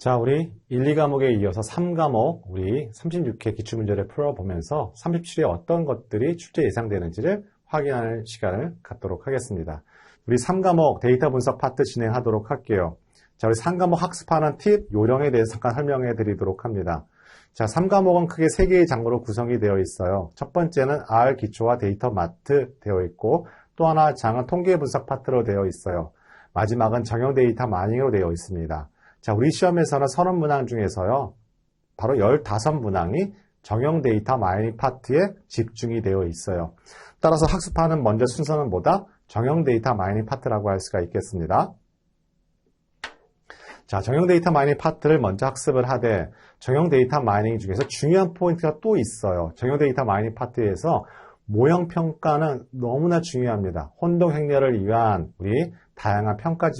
자, 우리 1, 2과목에 이어서 3과목 우리 36회 기출문제를 풀어보면서 37회 어떤 것들이 출제 예상되는지를 확인하는 시간을 갖도록 하겠습니다. 우리 3과목 데이터 분석 파트 진행하도록 할게요. 자, 우리 3과목 학습하는 팁, 요령에 대해서 잠깐 설명해 드리도록 합니다. 자, 3과목은 크게 3개의 장르로 구성이 되어 있어요. 첫 번째는 R 기초와 데이터 마트 되어 있고, 또 하나 장은 통계 분석 파트로 되어 있어요. 마지막은 정형 데이터 마이닝으로 되어 있습니다. 자, 우리 시험에서는 30문항 중에서요, 바로 15문항이 정형 데이터 마이닝 파트에 집중이 되어 있어요. 따라서 학습하는 먼저 순서는 뭐다? 정형 데이터 마이닝 파트라고 할 수가 있겠습니다. 자, 정형 데이터 마이닝 파트를 먼저 학습을 하되, 정형 데이터 마이닝 중에서 중요한 포인트가 또 있어요. 정형 데이터 마이닝 파트에서 모형 평가는 너무나 중요합니다. 혼동 행렬을 위한 우리 다양한 평가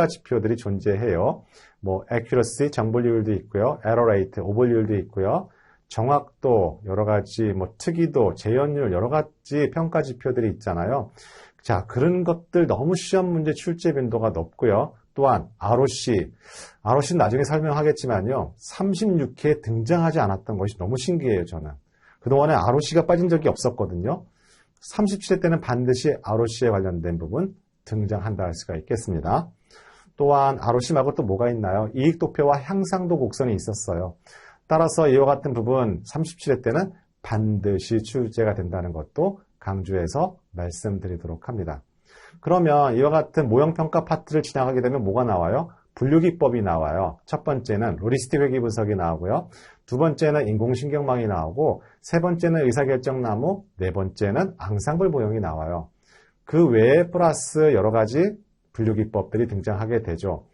지표들이 존재해요. 뭐 accuracy, 정보율도 있고요. error rate, 오버율도 있고요. 정확도, 여러 가지 뭐 특이도, 재현율 여러 가지 평가 지표들이 있잖아요. 자, 그런 것들 너무 시험 문제 출제 빈도가 높고요. 또한 ROC는 나중에 설명하겠지만요. 36회에 등장하지 않았던 것이 너무 신기해요, 저는. 그동안에 ROC가 빠진 적이 없었거든요. 37회 때는 반드시 ROC에 관련된 부분 등장한다 할 수가 있겠습니다. 또한 ROC 말고 또 뭐가 있나요? 이익도표와 향상도 곡선이 있었어요. 따라서 이와 같은 부분 37회 때는 반드시 출제가 된다는 것도 강조해서 말씀드리도록 합니다. 그러면 이와 같은 모형평가 파트를 지나가게 되면 뭐가 나와요? 분류기법이 나와요. 첫 번째는 로리스틱 회귀 분석이 나오고요. 두 번째는 인공신경망이 나오고, 세 번째는 의사결정나무, 네 번째는 앙상블 모형이 나와요. 그 외에 플러스 여러 가지 분류기법들이 등장하게 되죠.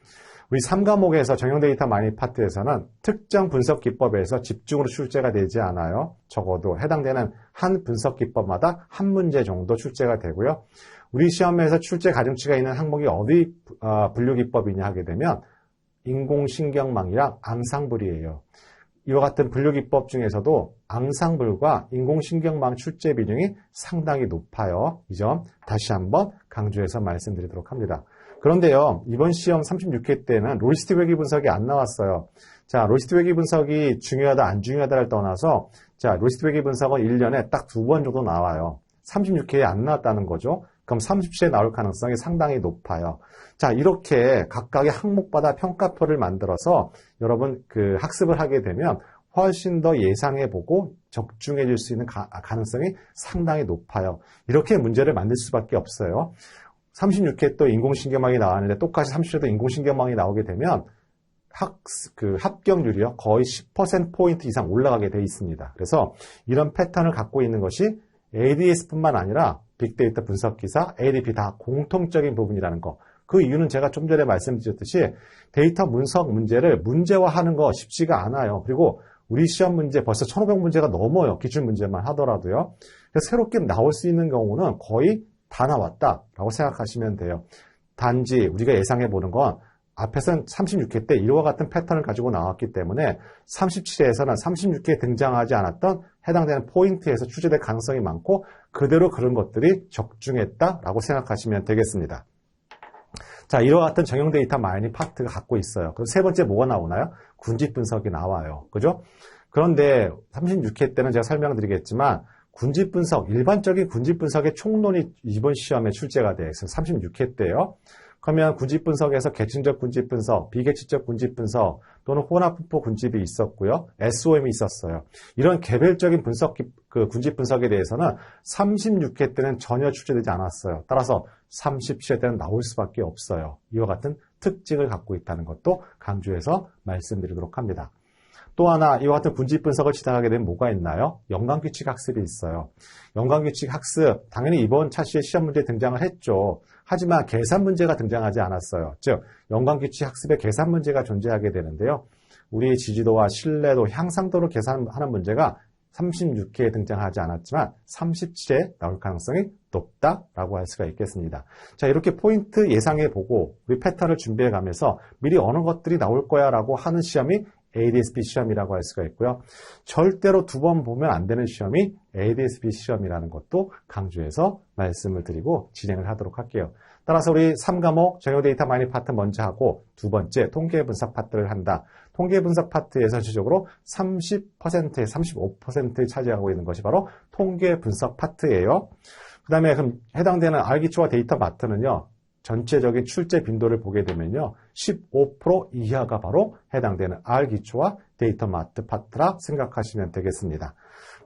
우리 3과목에서 정형 데이터 마이닝 파트에서는 특정 분석 기법에서 집중으로 출제가 되지 않아요. 적어도 해당되는 한 분석 기법마다 한 문제 정도 출제가 되고요. 우리 시험에서 출제 가중치가 있는 항목이 어디 분류기법이냐 하게 되면 인공신경망이랑 앙상블이에요. 이와 같은 분류기법 중에서도 앙상블과 인공신경망 출제 비중이 상당히 높아요. 이 점 다시 한번 강조해서 말씀드리도록 합니다. 그런데요, 이번 시험 36회 때는 로리스틱 회귀 분석이 안 나왔어요. 자, 로리스틱 회귀 분석이 중요하다 안 중요하다를 떠나서, 자, 로리스틱 회귀 분석은 1년에 딱 2번 정도 나와요. 36회에 안 나왔다는 거죠. 그럼 37회에 나올 가능성이 상당히 높아요. 자, 이렇게 각각의 항목마다 평가표를 만들어서 여러분 학습을 하게 되면 훨씬 더 예상해보고 적중해 줄 수 있는 가능성이 상당히 높아요. 이렇게 문제를 만들 수밖에 없어요. 36회 또 인공신경망이 나왔는데 똑같이 37회도 인공신경망이 나오게 되면 합격률이요, 거의 10%포인트 이상 올라가게 돼 있습니다. 그래서 이런 패턴을 갖고 있는 것이 ADS뿐만 아니라 빅데이터 분석기사, ADP 다 공통적인 부분이라는 거. 그 이유는 제가 좀 전에 말씀드렸듯이 데이터 분석 문제를 문제화하는 거 쉽지가 않아요. 그리고 우리 시험 문제 벌써 1500문제가 넘어요. 기출문제만 하더라도요. 그래서 새롭게 나올 수 있는 경우는 거의 다 나왔다라고 생각하시면 돼요. 단지 우리가 예상해보는 건 앞에서는 36회 때 이와 같은 패턴을 가지고 나왔기 때문에 37회에서는 36회에 등장하지 않았던 해당되는 포인트에서 출제될 가능성이 많고 그대로 그런 것들이 적중했다라고 생각하시면 되겠습니다. 자, 이와 같은 정형 데이터 마이닝 파트가 갖고 있어요. 그럼 세 번째 뭐가 나오나요? 군집 분석이 나와요. 그죠? 그런데 36회 때는 제가 설명드리겠지만 군집 분석, 일반적인 군집 분석의 총론이 이번 시험에 출제가 되어 있어요. 36회 때요. 그러면 군집 분석에서 계층적 군집 분석, 비계층적 군집 분석 또는 혼합분포 군집이 있었고요. SOM이 있었어요. 이런 개별적인 군집 분석에 대해서는 36회 때는 전혀 출제되지 않았어요. 따라서 37회 때는 나올 수밖에 없어요. 이와 같은 특징을 갖고 있다는 것도 강조해서 말씀드리도록 합니다. 또 하나 이와 같은 군집 분석을 지나가게 되면 뭐가 있나요? 연관규칙 학습이 있어요. 연관규칙 학습, 당연히 이번 차시에 시험 문제에 등장을 했죠. 하지만 계산 문제가 등장하지 않았어요. 즉, 연관규칙 학습에 계산 문제가 존재하게 되는데요. 우리의 지지도와 신뢰도, 향상도를 계산하는 문제가 36회에 등장하지 않았지만 37회에 나올 가능성이 높다라고 할 수가 있겠습니다. 자, 이렇게 포인트 예상해보고 우리 패턴을 준비해가면서 미리 어느 것들이 나올 거야 라고 하는 시험이 ADS-B 시험이라고 할 수가 있고요. 절대로 두 번 보면 안 되는 시험이 ADS-B 시험이라는 것도 강조해서 말씀을 드리고 진행을 하도록 할게요. 따라서 우리 3과목 정형 데이터 마이닝 파트 먼저 하고 두 번째 통계 분석 파트를 한다. 통계 분석 파트에서 전체적으로 30%에 35%를 차지하고 있는 것이 바로 통계 분석 파트예요. 그 다음에 그럼 해당되는 R기초와 데이터 마트는요. 전체적인 출제 빈도를 보게 되면요. 15% 이하가 바로 해당되는 R기초와 데이터 마트 파트라 생각하시면 되겠습니다.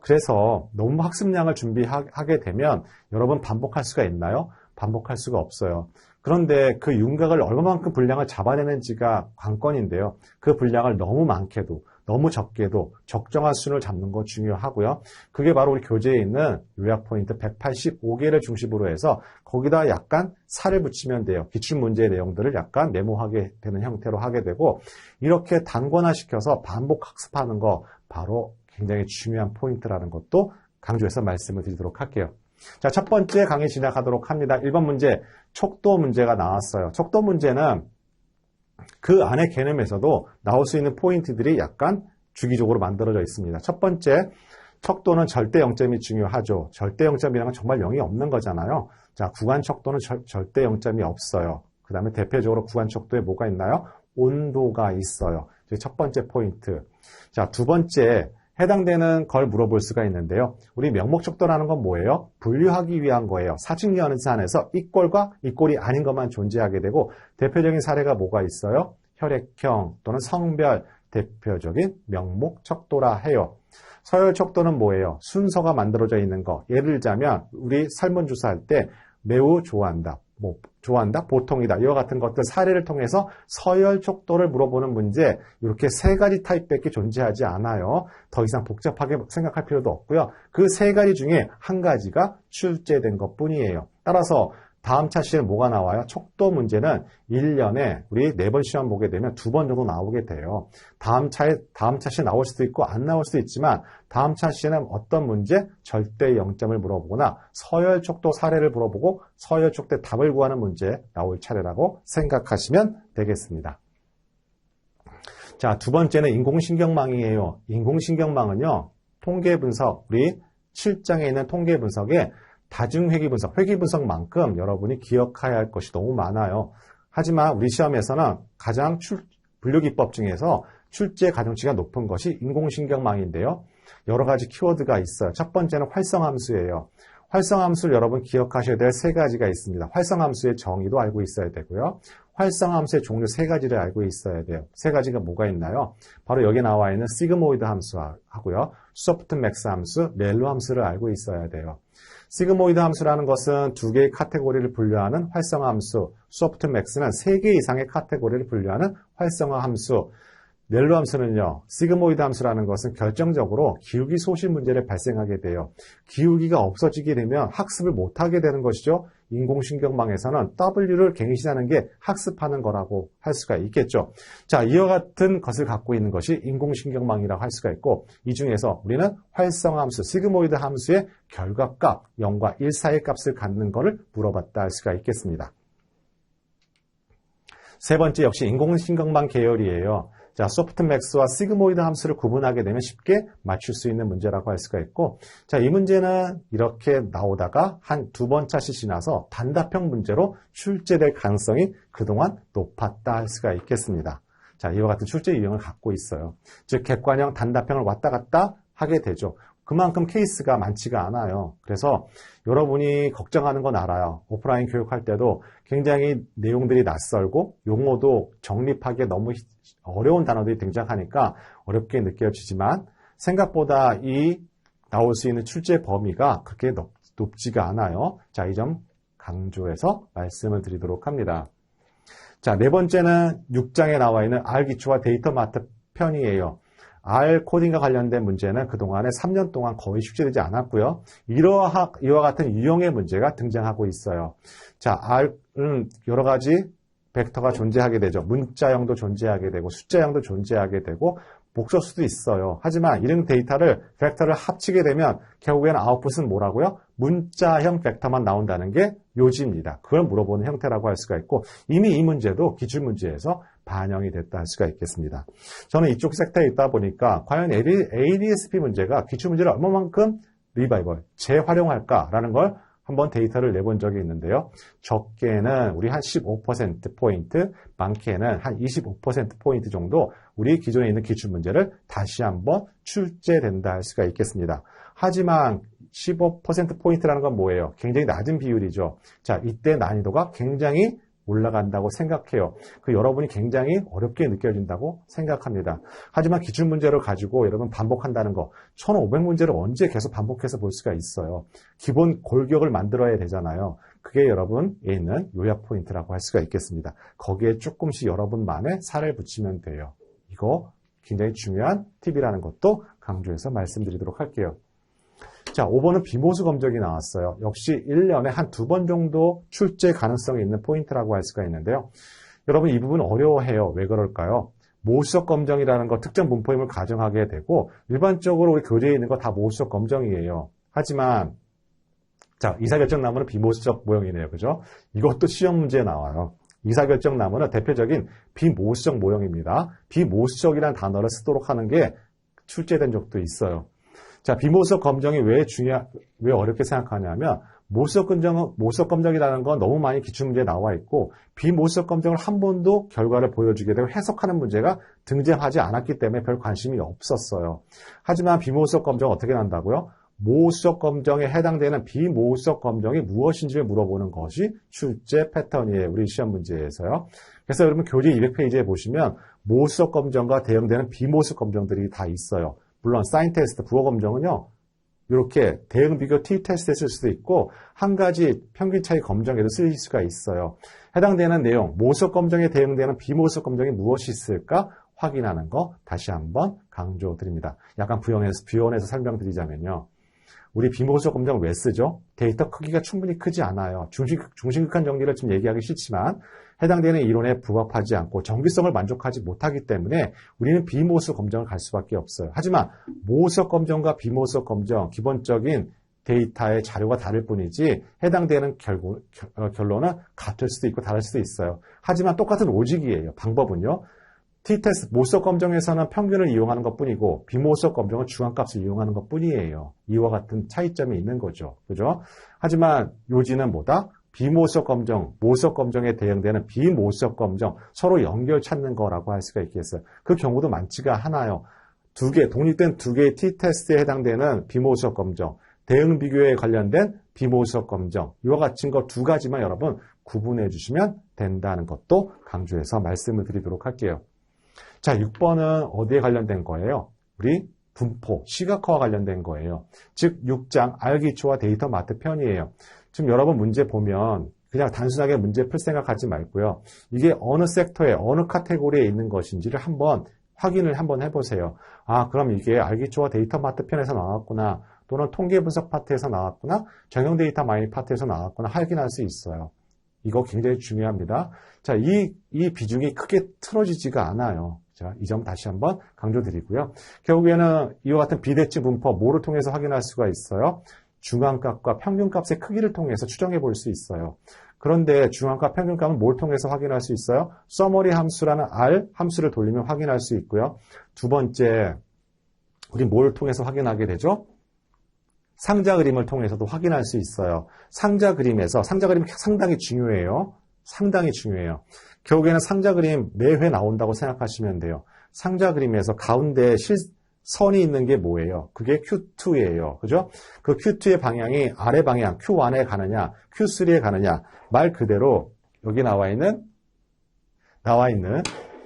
그래서 너무 학습량을 준비하게 되면 여러분 반복할 수가 있나요? 반복할 수가 없어요. 그런데 그 윤곽을 얼마만큼 분량을 잡아내는지가 관건인데요. 그 분량을 너무 많게도 너무 적게도 적정한 수준을 잡는 거 중요하고요. 그게 바로 우리 교재에 있는 요약 포인트 185개를 중심으로 해서 거기다 약간 살을 붙이면 돼요. 기출문제의 내용들을 약간 메모하게 되는 형태로 하게 되고 이렇게 단권화시켜서 반복 학습하는 거 바로 굉장히 중요한 포인트라는 것도 강조해서 말씀을 드리도록 할게요. 자, 첫 번째 강의 진행하도록 합니다. 1번 문제, 촉도 문제가 나왔어요. 촉도 문제는 그 안의 개념에서도 나올 수 있는 포인트들이 약간 주기적으로 만들어져 있습니다. 첫 번째, 척도는 절대 0점이 중요하죠. 절대 0점이라는 건 정말 0이 없는 거잖아요. 자, 구간 척도는 절대 0점이 없어요. 그 다음에 대표적으로 구간 척도에 뭐가 있나요? 온도가 있어요. 첫 번째 포인트. 자, 두 번째, 해당되는 걸 물어볼 수가 있는데요. 우리 명목척도라는 건 뭐예요? 분류하기 위한 거예요. 사칙 연산에서 이 꼴과 이 꼴이 아닌 것만 존재하게 되고 대표적인 사례가 뭐가 있어요? 혈액형 또는 성별 대표적인 명목척도라 해요. 서열척도는 뭐예요? 순서가 만들어져 있는 거. 예를 들자면 우리 설문조사할 때 매우 좋아한다. 좋아한다, 보통이다. 이와 같은 것들 사례를 통해서 서열 척도를 물어보는 문제 이렇게 세 가지 타입밖에 존재하지 않아요. 더 이상 복잡하게 생각할 필요도 없고요. 그 세 가지 중에 한 가지가 출제된 것뿐이에요. 따라서 다음 차 시에는 뭐가 나와요? 척도 문제는 1년에 우리 4번 시험 보게 되면 2번 정도 나오게 돼요. 다음 차 시에 나올 수도 있고 안 나올 수도 있지만 다음 차 시에는 어떤 문제? 절대 0점을 물어보거나 서열 척도 사례를 물어보고 서열 척도의 답을 구하는 문제 나올 차례라고 생각하시면 되겠습니다. 자, 두 번째는 인공신경망이에요. 인공신경망은요. 통계 분석, 우리 7장에 있는 통계 분석에 다중회귀 분석, 회귀 분석만큼 여러분이 기억해야 할 것이 너무 많아요. 하지만 우리 시험에서는 가장 분류기법 중에서 출제 가중치가 높은 것이 인공신경망인데요. 여러 가지 키워드가 있어요. 첫 번째는 활성함수예요. 활성함수를 여러분 기억하셔야 될 세 가지가 있습니다. 활성함수의 정의도 알고 있어야 되고요. 활성함수의 종류 세 가지를 알고 있어야 돼요. 세 가지가 뭐가 있나요? 바로 여기 나와 있는 시그모이드 함수하고요. 소프트맥스 함수, 멜로 함수를 알고 있어야 돼요. 시그모이드 함수라는 것은 두 개의 카테고리를 분류하는 활성화 함수, 소프트맥스는 세 개 이상의 카테고리를 분류하는 활성화 함수, 멜로 함수는요, 시그모이드 함수라는 것은 결정적으로 기울기 소실 문제를 발생하게 돼요. 기울기가 없어지게 되면 학습을 못하게 되는 것이죠. 인공신경망에서는 W를 갱신하는 게 학습하는 거라고 할 수가 있겠죠. 자, 이와 같은 것을 갖고 있는 것이 인공신경망이라고 할 수가 있고 이 중에서 우리는 활성화 함수, 시그모이드 함수의 결과값 0과 1 사이의 값을 갖는 것을 물어봤다 할 수가 있겠습니다. 세 번째 역시 인공신경망 계열이에요. 자, 소프트맥스와 시그모이드 함수를 구분하게 되면 쉽게 맞출 수 있는 문제라고 할 수가 있고, 자, 이 문제는 이렇게 나오다가 한 두 번 차시 지나서 단답형 문제로 출제될 가능성이 그동안 높았다 할 수가 있겠습니다. 자, 이와 같은 출제 유형을 갖고 있어요. 즉, 객관형 단답형을 왔다 갔다 하게 되죠. 그만큼 케이스가 많지가 않아요. 그래서 여러분이 걱정하는 건 알아요. 오프라인 교육할 때도 굉장히 내용들이 낯설고 용어도 정립하기에 너무 어려운 단어들이 등장하니까 어렵게 느껴지지만 생각보다 이 나올 수 있는 출제 범위가 그렇게 높지가 않아요. 자, 이 점 강조해서 말씀을 드리도록 합니다. 자, 네 번째는 6장에 나와 있는 R기초와 데이터 마트 편이에요. R 코딩과 관련된 문제는 그동안에 3년 동안 거의 숙제되지 않았고요. 이와 같은 유형의 문제가 등장하고 있어요. 자, R은 여러 가지 벡터가 존재하게 되죠. 문자형도 존재하게 되고 숫자형도 존재하게 되고 복소수도 있어요. 하지만 이런 데이터를 벡터를 합치게 되면 결국에는 아웃풋은 뭐라고요? 문자형 벡터만 나온다는 게 요지입니다. 그걸 물어보는 형태라고 할 수가 있고 이미 이 문제도 기출문제에서 반영이 됐다 할 수가 있겠습니다. 저는 이쪽 섹터에 있다 보니까 과연 ADS-B 문제가 기출문제를 얼마만큼 리바이벌, 재활용할까라는 걸 한번 데이터를 내본 적이 있는데요. 적게는 우리 한 15%포인트, 많게는 한 25%포인트 정도 우리 기존에 있는 기출문제를 다시 한번 출제된다 할 수가 있겠습니다. 하지만 15%포인트라는 건 뭐예요? 굉장히 낮은 비율이죠. 자, 이때 난이도가 굉장히 올라간다고 생각해요. 그 여러분이 굉장히 어렵게 느껴진다고 생각합니다. 하지만 기출문제를 가지고 여러분 반복한다는 거 1500문제를 언제 계속 반복해서 볼 수가 있어요. 기본 골격을 만들어야 되잖아요. 그게 여러분에 있는 요약 포인트라고 할 수가 있겠습니다. 거기에 조금씩 여러분만의 살을 붙이면 돼요. 이거 굉장히 중요한 팁이라는 것도 강조해서 말씀드리도록 할게요. 자, 5번은 비모수 검정이 나왔어요. 역시 1년에 한 2번 정도 출제 가능성이 있는 포인트라고 할 수가 있는데요. 여러분 이 부분 어려워해요. 왜 그럴까요? 모수적 검정이라는 거 특정 문포임을 가정하게 되고 일반적으로 우리 교재에 있는 거 다 모수적 검정이에요. 하지만 자, 이사결정나무는 비모수적 모형이네요. 그죠? 이것도 시험 문제에 나와요. 이사결정나무는 대표적인 비모수적 모형입니다. 비모수적이라는 단어를 쓰도록 하는 게 출제된 적도 있어요. 자, 비모수적 검정이 왜 어렵게 생각하냐면, 모수적 검정이라는 건 너무 많이 기출문제에 나와 있고, 비모수적 검정을 한 번도 결과를 보여주게 되고 해석하는 문제가 등장하지 않았기 때문에 별 관심이 없었어요. 하지만 비모수적 검정은 어떻게 난다고요? 모수적 검정에 해당되는 비모수적 검정이 무엇인지를 물어보는 것이 출제 패턴이에요. 우리 시험 문제에서요. 그래서 여러분 교재 200페이지에 보시면 모수적 검정과 대응되는 비모수적 검정들이 다 있어요. 물론 사인 테스트, 부호 검정은요. 이렇게 대응 비교 t 테스트에 쓸 수도 있고 한 가지 평균 차이 검정에도 쓰일 수가 있어요. 해당되는 내용, 모수적 검정에 대응되는 비모수적 검정이 무엇이 있을까 확인하는 거 다시 한번 강조드립니다. 약간 부연해서 설명드리자면요. 우리 비모수적 검정을 왜 쓰죠? 데이터 크기가 충분히 크지 않아요. 중심극한 정리를 좀 얘기하기 싫지만 해당되는 이론에 부합하지 않고 정기성을 만족하지 못하기 때문에 우리는 비모수적 검정을 갈 수밖에 없어요. 하지만 모수적 검정과 비모수적 검정 기본적인 데이터의 자료가 다를 뿐이지 해당되는 결론은 같을 수도 있고 다를 수도 있어요. 하지만 똑같은 로직이에요. 방법은요. t-테스트, 모수적 검정에서는 평균을 이용하는 것뿐이고 비모수적 검정은 중앙값을 이용하는 것뿐이에요. 이와 같은 차이점이 있는 거죠. 그죠? 하지만 요지는 뭐다? 비모수적 검정, 모수적 검정에 대응되는 비모수적 검정, 서로 연결 찾는 거라고 할 수가 있겠어요. 그 경우도 많지가 않아요. 독립된 두 개의 t-테스트에 해당되는 비모수적 검정, 대응 비교에 관련된 비모수적 검정, 이와 같은 거 두 가지만 여러분 구분해 주시면 된다는 것도 강조해서 말씀을 드리도록 할게요. 자, 6번은 어디에 관련된 거예요? 우리 분포, 시각화와 관련된 거예요. 즉 6장 알기초와 데이터 마트 편이에요. 지금 여러분 문제 보면 그냥 단순하게 문제 풀 생각하지 말고요. 이게 어느 섹터에 어느 카테고리에 있는 것인지를 한번 확인을 한번 해보세요. 아, 그럼 이게 알기초와 데이터 마트 편에서 나왔구나. 또는 통계 분석 파트에서 나왔구나. 정형 데이터 마이닝 파트에서 나왔구나. 확인할 수 있어요. 이거 굉장히 중요합니다. 자, 이 비중이 크게 틀어지지가 않아요. 자, 이 점 다시 한번 강조드리고요. 결국에는 이와 같은 비대칭 분포, 뭐를 통해서 확인할 수가 있어요? 중앙값과 평균값의 크기를 통해서 추정해 볼 수 있어요. 그런데 중앙값, 평균값은 뭘 통해서 확인할 수 있어요? 서머리 함수라는 R 함수를 돌리면 확인할 수 있고요. 두 번째, 우리 뭘 통해서 확인하게 되죠? 상자 그림을 통해서도 확인할 수 있어요. 상자 그림이 상당히 중요해요. 상당히 중요해요. 결국에는 상자 그림 매회 나온다고 생각하시면 돼요. 상자 그림에서 가운데 선이 있는 게 뭐예요? 그게 Q2예요. 그죠? 그 Q2의 방향이 아래 방향 Q1에 가느냐, Q3에 가느냐. 말 그대로 여기 나와 있는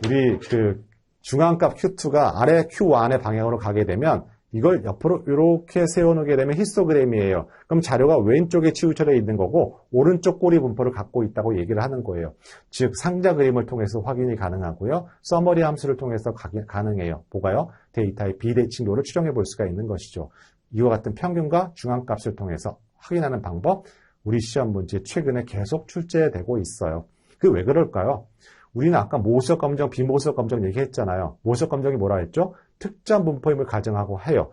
우리 그 중앙값 Q2가 아래 Q1의 방향으로 가게 되면 이걸 옆으로 이렇게 세워놓게 되면 히스토그램이에요. 그럼 자료가 왼쪽에 치우쳐져 있는 거고 오른쪽 꼬리 분포를 갖고 있다고 얘기를 하는 거예요. 즉 상자 그림을 통해서 확인이 가능하고요. 서머리 함수를 통해서 가능해요. 뭐가요? 데이터의 비대칭도를 추정해 볼 수가 있는 것이죠. 이와 같은 평균과 중앙값을 통해서 확인하는 방법, 우리 시험 문제 최근에 계속 출제되고 있어요. 그게 왜 그럴까요? 우리는 아까 모수적 검정, 비모수적 검정 얘기했잖아요. 모수적 검정이 뭐라 했죠? 특정 분포임을 가정하고 해요.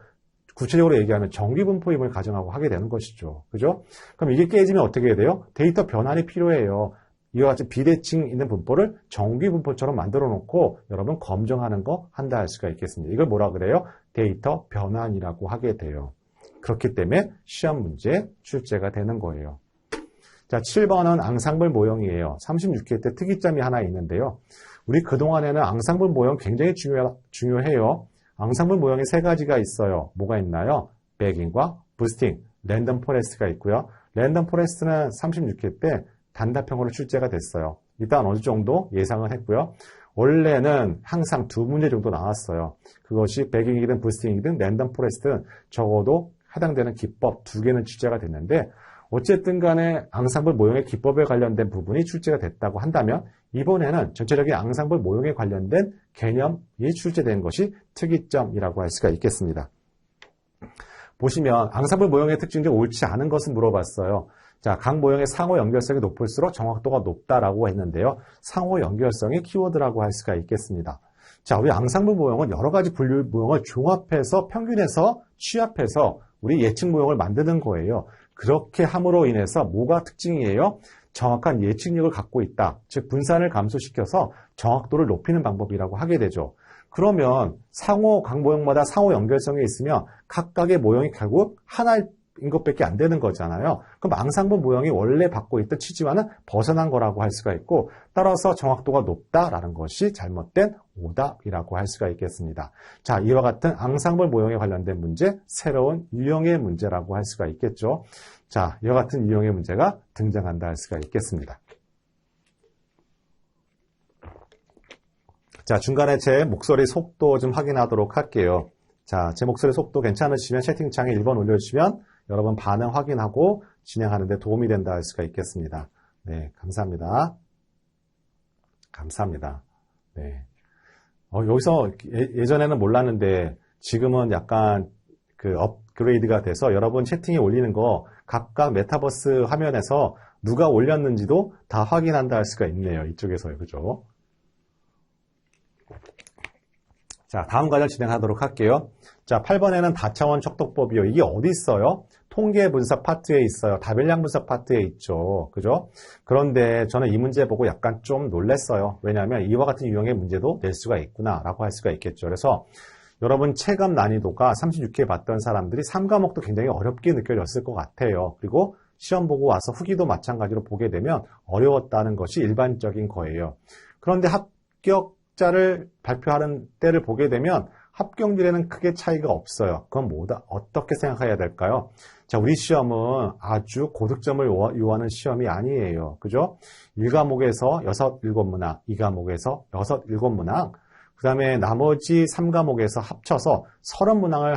구체적으로 얘기하면 정기 분포임을 가정하고 하게 되는 것이죠. 그죠? 그럼 이게 깨지면 어떻게 해야 돼요? 데이터 변환이 필요해요. 이와 같이 비대칭 있는 분포를 정기 분포처럼 만들어 놓고 여러분 검증하는 거 한다 할 수가 있겠습니다. 이걸 뭐라 그래요? 데이터 변환이라고 하게 돼요. 그렇기 때문에 시험 문제 출제가 되는 거예요. 자, 7번은 앙상블 모형이에요. 36회 때 특이점이 하나 있는데요. 우리 그동안에는 앙상블 모형 굉장히 중요해요. 앙상블 모형이 세 가지가 있어요. 뭐가 있나요? 백인과 부스팅, 랜덤 포레스트가 있고요. 랜덤 포레스트는 36회 때 단답형으로 출제가 됐어요. 일단 어느 정도 예상을 했고요. 원래는 항상 두 문제 정도 나왔어요. 그것이 백인이든 부스팅이든 랜덤 포레스트는 적어도 해당되는 기법 두 개는 출제가 됐는데 어쨌든 간에 앙상블 모형의 기법에 관련된 부분이 출제가 됐다고 한다면 이번에는 전체적인 앙상블 모형에 관련된 개념이 출제된 것이 특이점이라고 할 수가 있겠습니다. 보시면 앙상블 모형의 특징 중 옳지 않은 것은 물어봤어요. 자, 각 모형의 상호 연결성이 높을수록 정확도가 높다라고 했는데요. 상호 연결성이 키워드라고 할 수가 있겠습니다. 자, 우리 앙상블 모형은 여러 가지 분류 모형을 종합해서 평균해서 취합해서 우리 예측 모형을 만드는 거예요. 그렇게 함으로 인해서 뭐가 특징이에요? 정확한 예측력을 갖고 있다. 즉 분산을 감소시켜서 정확도를 높이는 방법이라고 하게 되죠. 그러면 각 모형마다 상호 연결성이 있으면 각각의 모형이 결국 하나인 것밖에 안 되는 거잖아요. 그럼 앙상블 모형이 원래 갖고 있던 취지와는 벗어난 거라고 할 수가 있고 따라서 정확도가 높다라는 것이 잘못된 오답이라고 할 수가 있겠습니다. 자, 이와 같은 앙상블 모형에 관련된 문제, 새로운 유형의 문제라고 할 수가 있겠죠. 자, 이와 같은 유형의 문제가 등장한다 할 수가 있겠습니다. 자, 중간에 제 목소리 속도 좀 확인하도록 할게요. 자, 제 목소리 속도 괜찮으시면 채팅창에 1번 올려주시면 여러분 반응 확인하고 진행하는 데 도움이 된다 할 수가 있겠습니다. 네, 감사합니다. 감사합니다. 네. 여기서 예전에는 몰랐는데 지금은 약간 그 업그레이드가 돼서 여러분 채팅에 올리는 거 각각 메타버스 화면에서 누가 올렸는지도 다 확인한다 할 수가 있네요. 이쪽에서요. 그죠? 자, 다음 과정 진행하도록 할게요. 자, 8번에는 다차원 척도법이요. 이게 어디 있어요? 통계 분석 파트에 있어요. 다별량 분석 파트에 있죠. 그죠? 그런데 저는 이 문제 보고 약간 좀 놀랐어요. 왜냐하면 이와 같은 유형의 문제도 낼 수가 있구나라고 할 수가 있겠죠. 그래서 여러분 체감 난이도가 36회 봤던 사람들이 3과목도 굉장히 어렵게 느껴졌을 것 같아요. 그리고 시험 보고 와서 후기도 마찬가지로 보게 되면 어려웠다는 것이 일반적인 거예요. 그런데 합격자를 발표하는 때를 보게 되면 합격률에는 크게 차이가 없어요. 그건 뭐다? 어떻게 생각해야 될까요? 자, 우리 시험은 아주 고득점을 요하는 시험이 아니에요. 그죠? 1과목에서 6, 7문항, 2과목에서 6, 7문항, 그 다음에 나머지 3과목에서 합쳐서 30문항을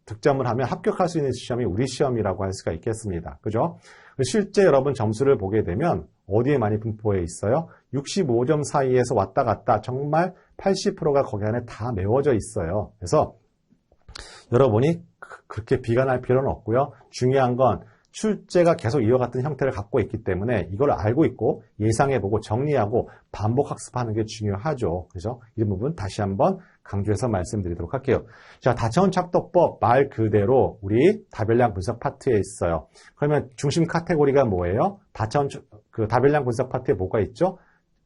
득점을 하면 합격할 수 있는 시험이 우리 시험이라고 할 수가 있겠습니다. 그죠? 실제 여러분 점수를 보게 되면 어디에 많이 분포해 있어요? 65점 사이에서 왔다 갔다 정말 80%가 거기 안에 다 메워져 있어요. 그래서 여러분이 그렇게 비관할 필요는 없고요. 중요한 건 출제가 계속 이와 같은 형태를 갖고 있기 때문에 이걸 알고 있고 예상해보고 정리하고 반복 학습하는 게 중요하죠. 그래서 이 부분 다시 한번 강조해서 말씀드리도록 할게요. 자, 다차원 척도법 말 그대로 우리 다별량 분석 파트에 있어요. 그러면 중심 카테고리가 뭐예요? 다별량 분석 파트에 뭐가 있죠?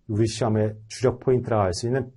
우리 시험의 주력 포인트라고 할 수 있는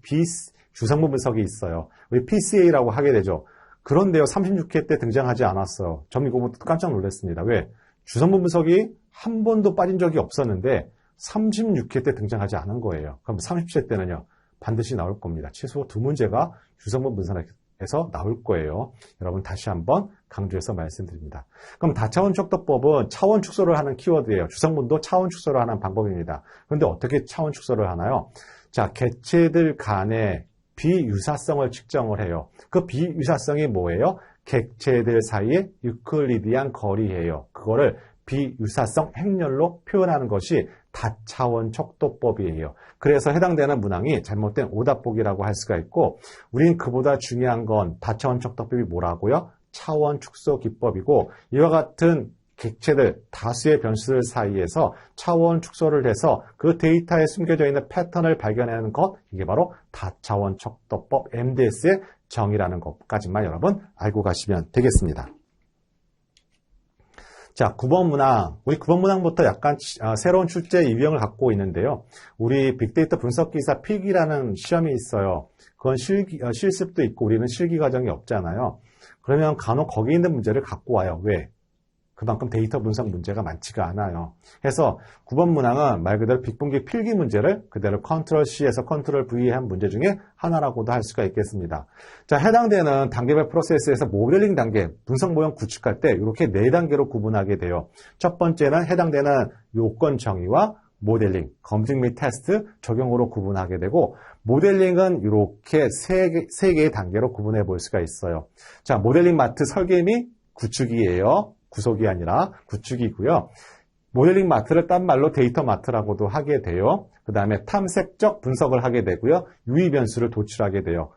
주성분 분석이 있어요. 우리 PCA라고 하게 되죠. 그런데요, 36회 때 등장하지 않았어요. 전 이거 보고 깜짝 놀랐습니다. 왜? 주성분 분석이 한 번도 빠진 적이 없었는데 36회 때 등장하지 않은 거예요. 그럼 30회 때는요, 반드시 나올 겁니다. 최소 2문제가 주성분 분석에서 나올 거예요. 여러분 다시 한번 강조해서 말씀드립니다. 그럼 다차원 척도법은 차원 축소를 하는 키워드예요. 주성분도 차원 축소를 하는 방법입니다. 그런데 어떻게 차원 축소를 하나요? 자, 객체들 간의 비유사성을 측정을 해요. 그 비유사성이 뭐예요? 객체들 사이의 유클리디안 거리예요. 그거를 비유사성 행렬로 표현하는 것이 다차원 척도법이에요. 그래서 해당되는 문항이 잘못된 오답보기라고 할 수가 있고, 우린 그보다 중요한 건 다차원 척도법이 뭐라고요? 차원 축소 기법이고, 이와 같은 객체들, 다수의 변수들 사이에서 차원 축소를 해서 그 데이터에 숨겨져 있는 패턴을 발견하는 것, 이게 바로 다차원 척도법 MDS의 정의라는 것까지만 여러분 알고 가시면 되겠습니다. 자, 9번 문항. 우리 9번 문항부터 약간 새로운 출제 유형을 갖고 있는데요. 우리 빅데이터 분석기사 필기라는 시험이 있어요. 그건 실습도 있고 우리는 실기 과정이 없잖아요. 그러면 간혹 거기 있는 문제를 갖고 와요. 왜? 그만큼 데이터 분석 문제가 많지가 않아요. 그래서 9번 문항은 말 그대로 빅분기 필기 문제를 그대로 컨트롤 C에서 컨트롤 V의 한 문제 중에 하나라고도 할 수가 있겠습니다. 자, 해당되는 단계별 프로세스에서 모델링 단계, 분석 모형 구축할 때 이렇게 4단계로 구분하게 돼요. 첫 번째는 해당되는 요건 정의와 모델링, 검증 및 테스트, 적용으로 구분하게 되고 모델링은 이렇게 3개의 단계로 구분해 볼 수가 있어요. 자, 모델링 마트 설계 및 구축이에요. 구속이 아니라 구축이고요. 모델링 마트를 딴 말로 데이터 마트라고도 하게 돼요. 그 다음에 탐색적 분석을 하게 되고요. 유의 변수를 도출하게 돼요.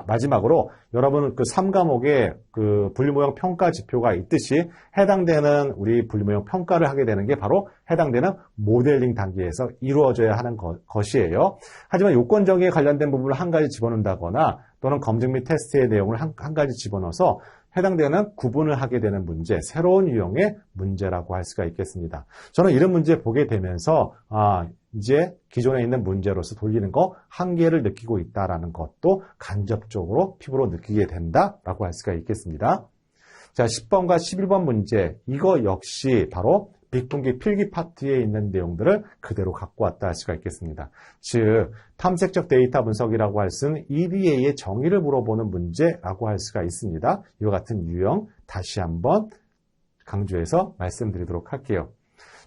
마지막으로 여러분은 그 3과목에 그 분류모형 평가 지표가 있듯이 해당되는 우리 분류모형 평가를 하게 되는 게 바로 해당되는 모델링 단계에서 이루어져야 하는 것이에요. 하지만 요건 정의에 관련된 부분을 한 가지 집어넣는다거나 또는 검증 및 테스트의 내용을 한 가지 집어넣어서 해당되는 구분을 하게 되는 문제, 새로운 유형의 문제라고 할 수가 있겠습니다. 저는 이런 문제 보게 되면서 이제 기존에 있는 문제로서 돌리는 거 한계를 느끼고 있다는 것도 간접적으로 피부로 느끼게 된다라고 할 수가 있겠습니다. 자, 10번과 11번 문제, 이거 역시 바로 빅분기 필기 파트에 있는 내용들을 그대로 갖고 왔다 할 수가 있겠습니다. 즉, 탐색적 데이터 분석이라고 할 수는 EDA의 정의를 물어보는 문제라고 할 수가 있습니다. 이와 같은 유형 다시 한번 강조해서 말씀드리도록 할게요.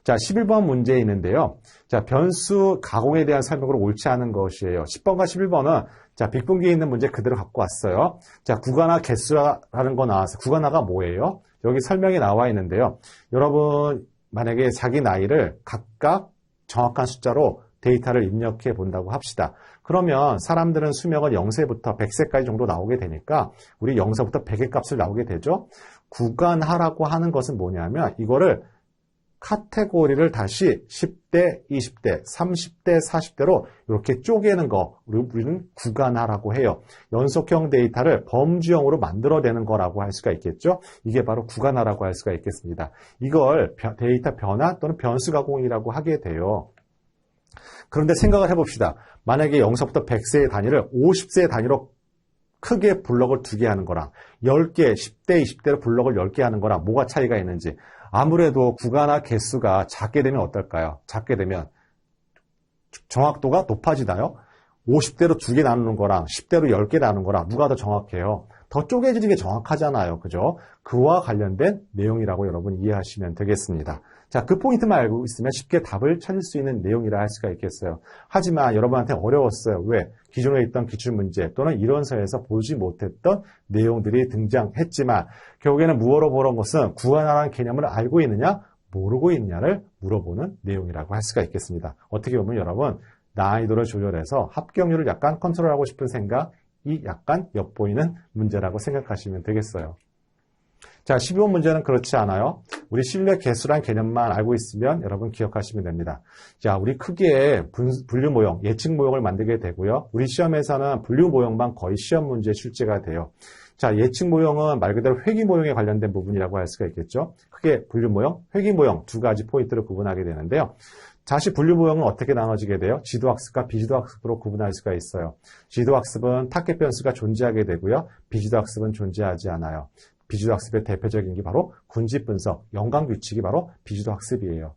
자, 11번 문제에 있는데요. 자, 변수 가공에 대한 설명으로 옳지 않은 것이에요. 10번과 11번은 자, 빅분기에 있는 문제 그대로 갖고 왔어요. 자, 구간화 개수라는 거 나와서 구간화가 뭐예요? 여기 설명이 나와 있는데요. 여러분 만약에 자기 나이를 각각 정확한 숫자로 데이터를 입력해 본다고 합시다. 그러면 사람들은 수명은 0세부터 100세까지 정도 나오게 되니까 우리 0세부터 100의 값을 나오게 되죠. 구간화라고 하는 것은 뭐냐면 이거를 카테고리를 다시 10대, 20대, 30대, 40대로 이렇게 쪼개는 거 우리는 구간화라고 해요. 연속형 데이터를 범주형으로 만들어내는 거라고 할 수가 있겠죠. 이게 바로 구간화라고 할 수가 있겠습니다. 이걸 데이터 변화 또는 변수 가공이라고 하게 돼요. 그런데 생각을 해봅시다. 만약에 0서부터 100세의 단위를 50세의 단위로 크게 블럭을 2개 하는 거랑 10개, 10대, 20대로 블럭을 10개 하는 거랑 뭐가 차이가 있는지 아무래도 구간화 개수가 작게 되면 어떨까요? 작게 되면 정확도가 높아지나요? 50대로 2개 나누는 거랑 10대로 10개 나누는 거랑 누가 더 정확해요? 더 쪼개지는 게 정확하잖아요. 그죠? 그와 관련된 내용이라고 여러분 이해하시면 되겠습니다. 자, 그 포인트만 알고 있으면 쉽게 답을 찾을 수 있는 내용이라 할 수가 있겠어요. 하지만 여러분한테 어려웠어요. 왜? 기존에 있던 기출문제 또는 이론서에서 보지 못했던 내용들이 등장했지만 결국에는 물어보는 것은 구간화라는 개념을 알고 있느냐, 모르고 있느냐를 물어보는 내용이라고 할 수가 있겠습니다. 어떻게 보면 여러분 난이도를 조절해서 합격률을 약간 컨트롤하고 싶은 생각이 약간 엿보이는 문제라고 생각하시면 되겠어요. 자, 12번 문제는 그렇지 않아요. 우리 신뢰 개수란 개념만 알고 있으면 여러분 기억하시면 됩니다. 자, 우리 크게 분류 모형, 예측 모형을 만들게 되고요. 우리 시험에서는 분류 모형만 거의 시험 문제 출제가 돼요. 자, 예측 모형은 말 그대로 회귀 모형에 관련된 부분이라고 할 수가 있겠죠. 크게 분류 모형, 회귀 모형 두 가지 포인트를 구분하게 되는데요. 다시 분류 모형은 어떻게 나눠지게 돼요? 지도학습과 비지도학습으로 구분할 수가 있어요. 지도학습은 타겟 변수가 존재하게 되고요. 비지도학습은 존재하지 않아요. 비지도학습의 대표적인 게 바로 군집 분석, 연관 규칙이 바로 비지도학습이에요.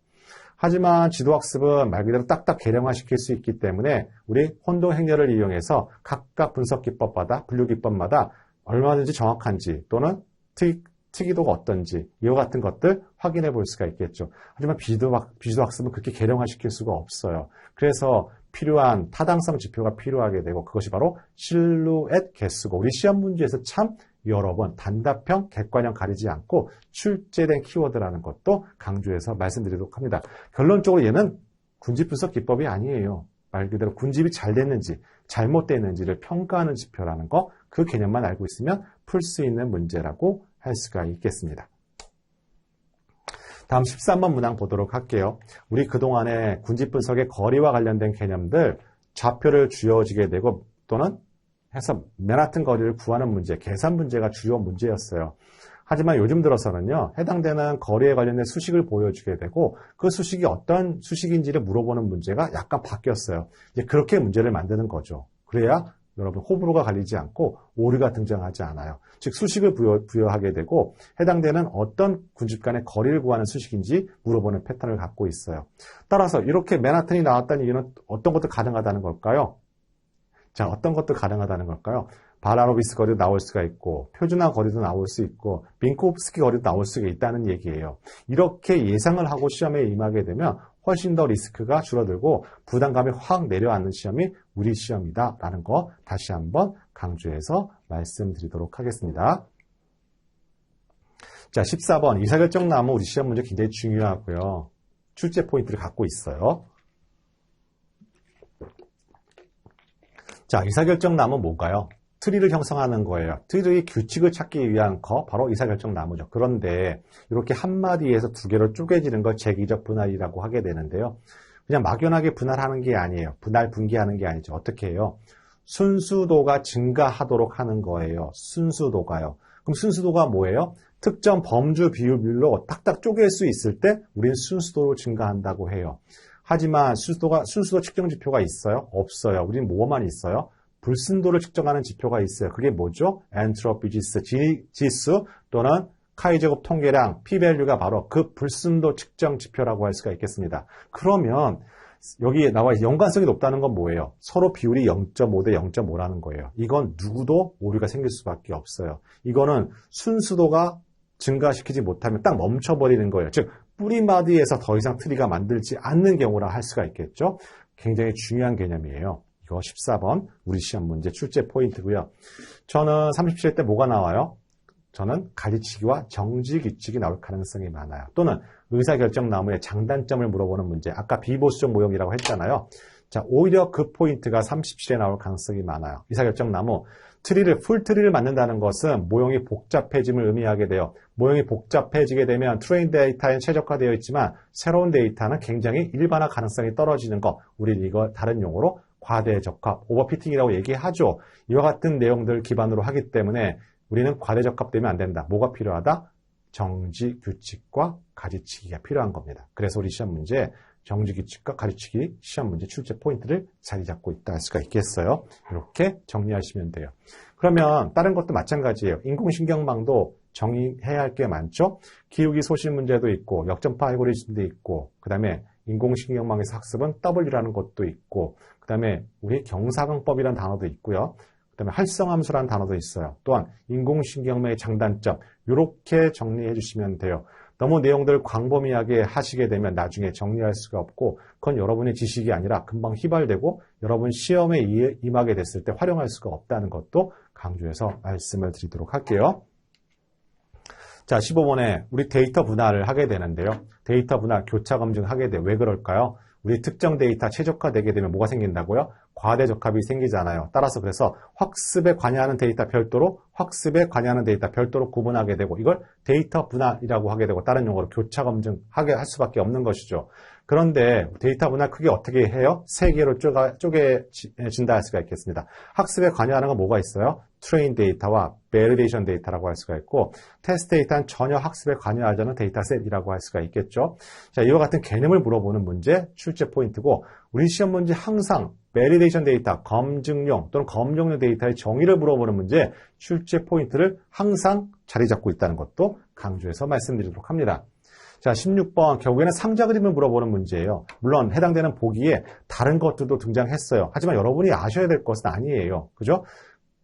하지만 지도학습은 말 그대로 딱딱 계량화시킬 수 있기 때문에 우리 혼동 행렬을 이용해서 각각 분석 기법마다, 분류 기법마다 얼마든지 정확한지 또는 특이도가 어떤지 이와 같은 것들 확인해 볼 수가 있겠죠. 하지만 비지도학습은 그렇게 계량화시킬 수가 없어요. 그래서 필요한 타당성 지표가 필요하게 되고 그것이 바로 실루엣 개수고 우리 시험 문제에서 참 여러 번 단답형, 객관형 가리지 않고 출제된 키워드라는 것도 강조해서 말씀드리도록 합니다. 결론적으로 얘는 군집 분석 기법이 아니에요. 말 그대로 군집이 잘 됐는지 잘못됐는지를 평가하는 지표라는 거, 그 개념만 알고 있으면 풀 수 있는 문제라고 할 수가 있겠습니다. 다음 13번 문항 보도록 할게요. 우리 그동안에 군집 분석의 거리와 관련된 개념들, 좌표를 쥐어지게 되고 또는 해서 맨하튼 거리를 구하는 문제, 계산 문제가 주요 문제였어요. 하지만 요즘 들어서는요, 해당되는 거리에 관련된 수식을 보여주게 되고 그 수식이 어떤 수식인지를 물어보는 문제가 약간 바뀌었어요. 이제 그렇게 문제를 만드는 거죠. 그래야 여러분 호불호가 갈리지 않고 오류가 등장하지 않아요. 즉 수식을 부여하게 되고 해당되는 어떤 군집 간의 거리를 구하는 수식인지 물어보는 패턴을 갖고 있어요. 따라서 이렇게 맨하튼이 나왔다는 이유는 어떤 것도 가능하다는 걸까요? 자, 어떤 것도 가능하다는 걸까요? 바라노비스 거리도 나올 수가 있고 표준화 거리도 나올 수 있고 빈코프스키 거리도 나올 수가 있다는 얘기예요. 이렇게 예상을 하고 시험에 임하게 되면 훨씬 더 리스크가 줄어들고 부담감이 확 내려앉는 시험이 우리 시험이다라는 거 다시 한번 강조해서 말씀드리도록 하겠습니다. 자, 14번 의사결정나무 우리 시험 문제 굉장히 중요하고요. 출제 포인트를 갖고 있어요. 자, 의사결정나무 뭔가요? 트리를 형성하는 거예요. 트리의 규칙을 찾기 위한 거 바로 의사결정나무죠. 그런데 이렇게 한마디에서 두 개로 쪼개지는 걸 재기적 분할이라고 하게 되는데요. 그냥 막연하게 분할하는 게 아니에요. 분할 분기하는 게 아니죠. 어떻게 해요? 순수도가 증가하도록 하는 거예요. 순수도가요. 그럼 순수도가 뭐예요? 특정 범주 비율로 딱딱 쪼갤 수 있을 때 우리는 순수도로 증가한다고 해요. 하지만 순수도 측정 지표가 있어요? 없어요. 우리는 뭐만 있어요? 불순도를 측정하는 지표가 있어요. 그게 뭐죠? 엔트로피 지수 또는 카이제곱 통계량, p-value가 바로 그 불순도 측정 지표라고 할 수가 있겠습니다. 그러면 여기에 나와 연관성이 높다는 건 뭐예요? 서로 비율이 0.5 대 0.5라는 거예요. 이건 누구도 오류가 생길 수밖에 없어요. 이거는 순수도가 증가시키지 못하면 딱 멈춰버리는 거예요. 즉 뿌리마디에서 더 이상 트리가 만들지 않는 경우라 할 수가 있겠죠. 굉장히 중요한 개념이에요. 이거 14번 우리 시험 문제 출제 포인트고요. 저는 37회 때 뭐가 나와요? 저는 가지치기와 정지규칙이 나올 가능성이 많아요. 또는 의사결정나무의 장단점을 물어보는 문제. 아까 비보수적 모형이라고 했잖아요. 자, 오히려 그 포인트가 37에 나올 가능성이 많아요. 의사결정나무 풀트리를 만든다는 것은 모형이 복잡해짐을 의미하게 돼요. 모형이 복잡해지게 되면 트레인 데이터에 최적화되어 있지만 새로운 데이터는 굉장히 일반화 가능성이 떨어지는 거. 우리는 이걸 다른 용어로 과대적합, 오버피팅이라고 얘기하죠. 이와 같은 내용들을 기반으로 하기 때문에 우리는 과대적합되면 안 된다. 뭐가 필요하다? 정지규칙과 가지치기가 필요한 겁니다. 그래서 우리 시험 문제 정지규칙과 가지치기 시험 문제 출제 포인트를 자리 잡고 있다 할 수가 있겠어요. 이렇게 정리하시면 돼요. 그러면 다른 것도 마찬가지예요. 인공신경망도 정의해야 할 게 많죠. 기울기 소실 문제도 있고 역전파 알고리즘도 있고 그 다음에 인공신경망에서 학습은 W라는 것도 있고 그 다음에 우리 경사근법이라는 단어도 있고요. 그 다음에 활성함수라는 단어도 있어요. 또한 인공신경망의 장단점 이렇게 정리해 주시면 돼요. 너무 내용들 광범위하게 하시게 되면 나중에 정리할 수가 없고 그건 여러분의 지식이 아니라 금방 휘발되고 여러분 시험에 임하게 됐을 때 활용할 수가 없다는 것도 강조해서 말씀을 드리도록 할게요. 자, 15번에 우리 데이터 분할을 하게 되는데요. 데이터 분할, 교차 검증하게 돼. 왜 그럴까요? 우리 특정 데이터 최적화되게 되면 뭐가 생긴다고요? 과대적합이 생기잖아요. 따라서 그래서 학습에 관여하는 데이터 별도로 학습에 관여하는 데이터 별도로 구분하게 되고 이걸 데이터 분할이라고 하게 되고 다른 용어로 교차 검증하게 할 수밖에 없는 것이죠. 그런데 데이터 분할 크게 어떻게 해요? 세 개로 쪼개진다 할 수가 있겠습니다. 학습에 관여하는 건 뭐가 있어요? 트레인 데이터와 베리데이션 데이터라고 할 수가 있고 테스트 데이터는 전혀 학습에 관여하지 않은 데이터셋이라고 할 수가 있겠죠. 자, 이와 같은 개념을 물어보는 문제 출제 포인트고 우리 시험 문제 항상 베리데이션 데이터, 검증용 또는 검증용 데이터의 정의를 물어보는 문제 출제 포인트를 항상 자리 잡고 있다는 것도 강조해서 말씀드리도록 합니다. 자, 16번 결국에는 상자 그림을 물어보는 문제예요. 물론 해당되는 보기에 다른 것들도 등장했어요. 하지만 여러분이 아셔야 될 것은 아니에요. 그죠?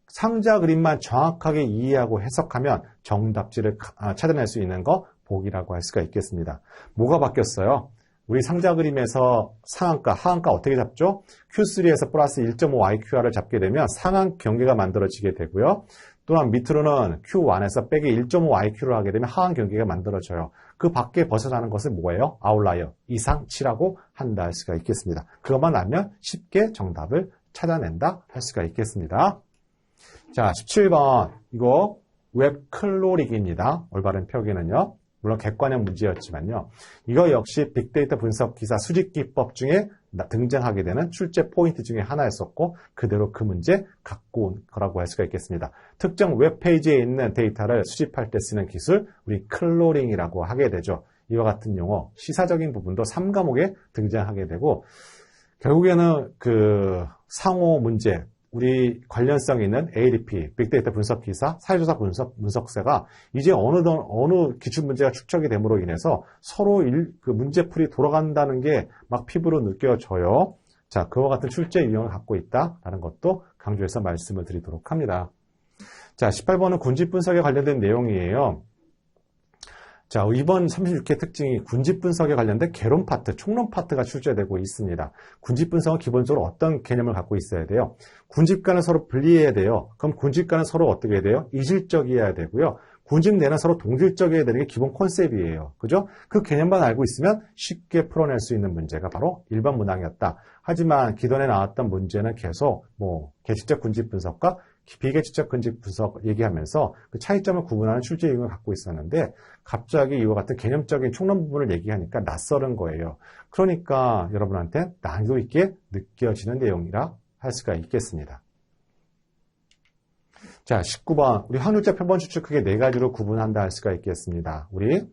상자 그림만 정확하게 이해하고 해석하면 정답지를 찾아낼 수 있는 거 보기라고 할 수가 있겠습니다. 뭐가 바뀌었어요? 우리 상자 그림에서 상한가, 하한가 어떻게 잡죠? Q3에서 플러스 1.5 IQR을 잡게 되면 상한 경계가 만들어지게 되고요. 또한 밑으로는 Q1에서 빼기 1.5 IQ를 하게 되면 하한 경계가 만들어져요. 그 밖에 벗어나는 것은 뭐예요? 아웃라이어, 이상치라고 한다 할 수가 있겠습니다. 그것만 알면 쉽게 정답을 찾아낸다 할 수가 있겠습니다. 자, 17번 이거 웹 클로릭입니다. 올바른 표기는요. 물론 객관형 문제였지만요. 이거 역시 빅데이터 분석 기사 수집 기법 중에 등장하게 되는 출제 포인트 중에 하나였었고 그대로 그 문제 갖고 온 거라고 할 수가 있겠습니다. 특정 웹페이지에 있는 데이터를 수집할 때 쓰는 기술, 우리 클로링이라고 하게 되죠. 이와 같은 용어, 시사적인 부분도 3과목에 등장하게 되고 결국에는 그 상호 문제, 우리 관련성 있는 ADP, 빅데이터 분석 기사, 사회조사 분석세가 이제 어느 기출 문제가 축적이 됨으로 인해서 서로 그 문제풀이 돌아간다는 게 막 피부로 느껴져요. 자, 그와 같은 출제 유형을 갖고 있다라는 것도 강조해서 말씀을 드리도록 합니다. 자, 18번은 군집 분석에 관련된 내용이에요. 자, 이번 36회 특징이 군집 분석에 관련된 개론 파트, 총론 파트가 출제되고 있습니다. 군집 분석은 기본적으로 어떤 개념을 갖고 있어야 돼요? 군집과는 서로 분리해야 돼요. 그럼 군집과는 서로 어떻게 해야 돼요? 이질적이어야 되고요. 군집 내는 서로 동질적이어야 되는 게 기본 컨셉이에요. 그죠? 그 개념만 알고 있으면 쉽게 풀어낼 수 있는 문제가 바로 일반 문항이었다. 하지만 기존에 나왔던 문제는 계속 계측적 군집 분석과 비계측적 군집 분석 얘기하면서 그 차이점을 구분하는 출제 유형을 갖고 있었는데 갑자기 이와 같은 개념적인 총론 부분을 얘기하니까 낯설은 거예요. 그러니까 여러분한테 난이도 있게 느껴지는 내용이라 할 수가 있겠습니다. 자, 19번. 우리 확률적 표본 추출 크게 4가지로 구분한다 할 수가 있겠습니다. 우리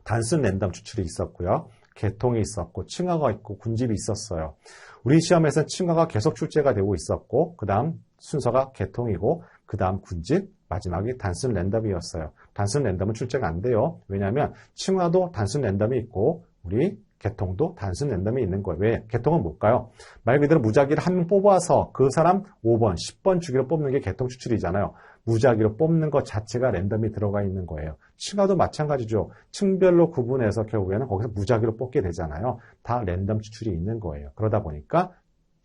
단순 랜덤 추출이 있었고요. 개통이 있었고 층화가 있고 군집이 있었어요. 우리 시험에서는 층화가 계속 출제가 되고 있었고 그 다음 순서가 개통이고 그 다음 군집, 마지막이 단순 랜덤이었어요. 단순 랜덤은 출제가 안 돼요. 왜냐하면 층화도 단순 랜덤이 있고 우리 개통도 단순 랜덤이 있는 거예요. 왜? 개통은 뭘까요? 말 그대로 무작위를 한 명 뽑아서 그 사람 5번, 10번 주기로 뽑는 게 개통 추출이잖아요. 무작위로 뽑는 것 자체가 랜덤이 들어가 있는 거예요. 층화도 마찬가지죠. 층별로 구분해서 결국에는 거기서 무작위로 뽑게 되잖아요. 다 랜덤 추출이 있는 거예요. 그러다 보니까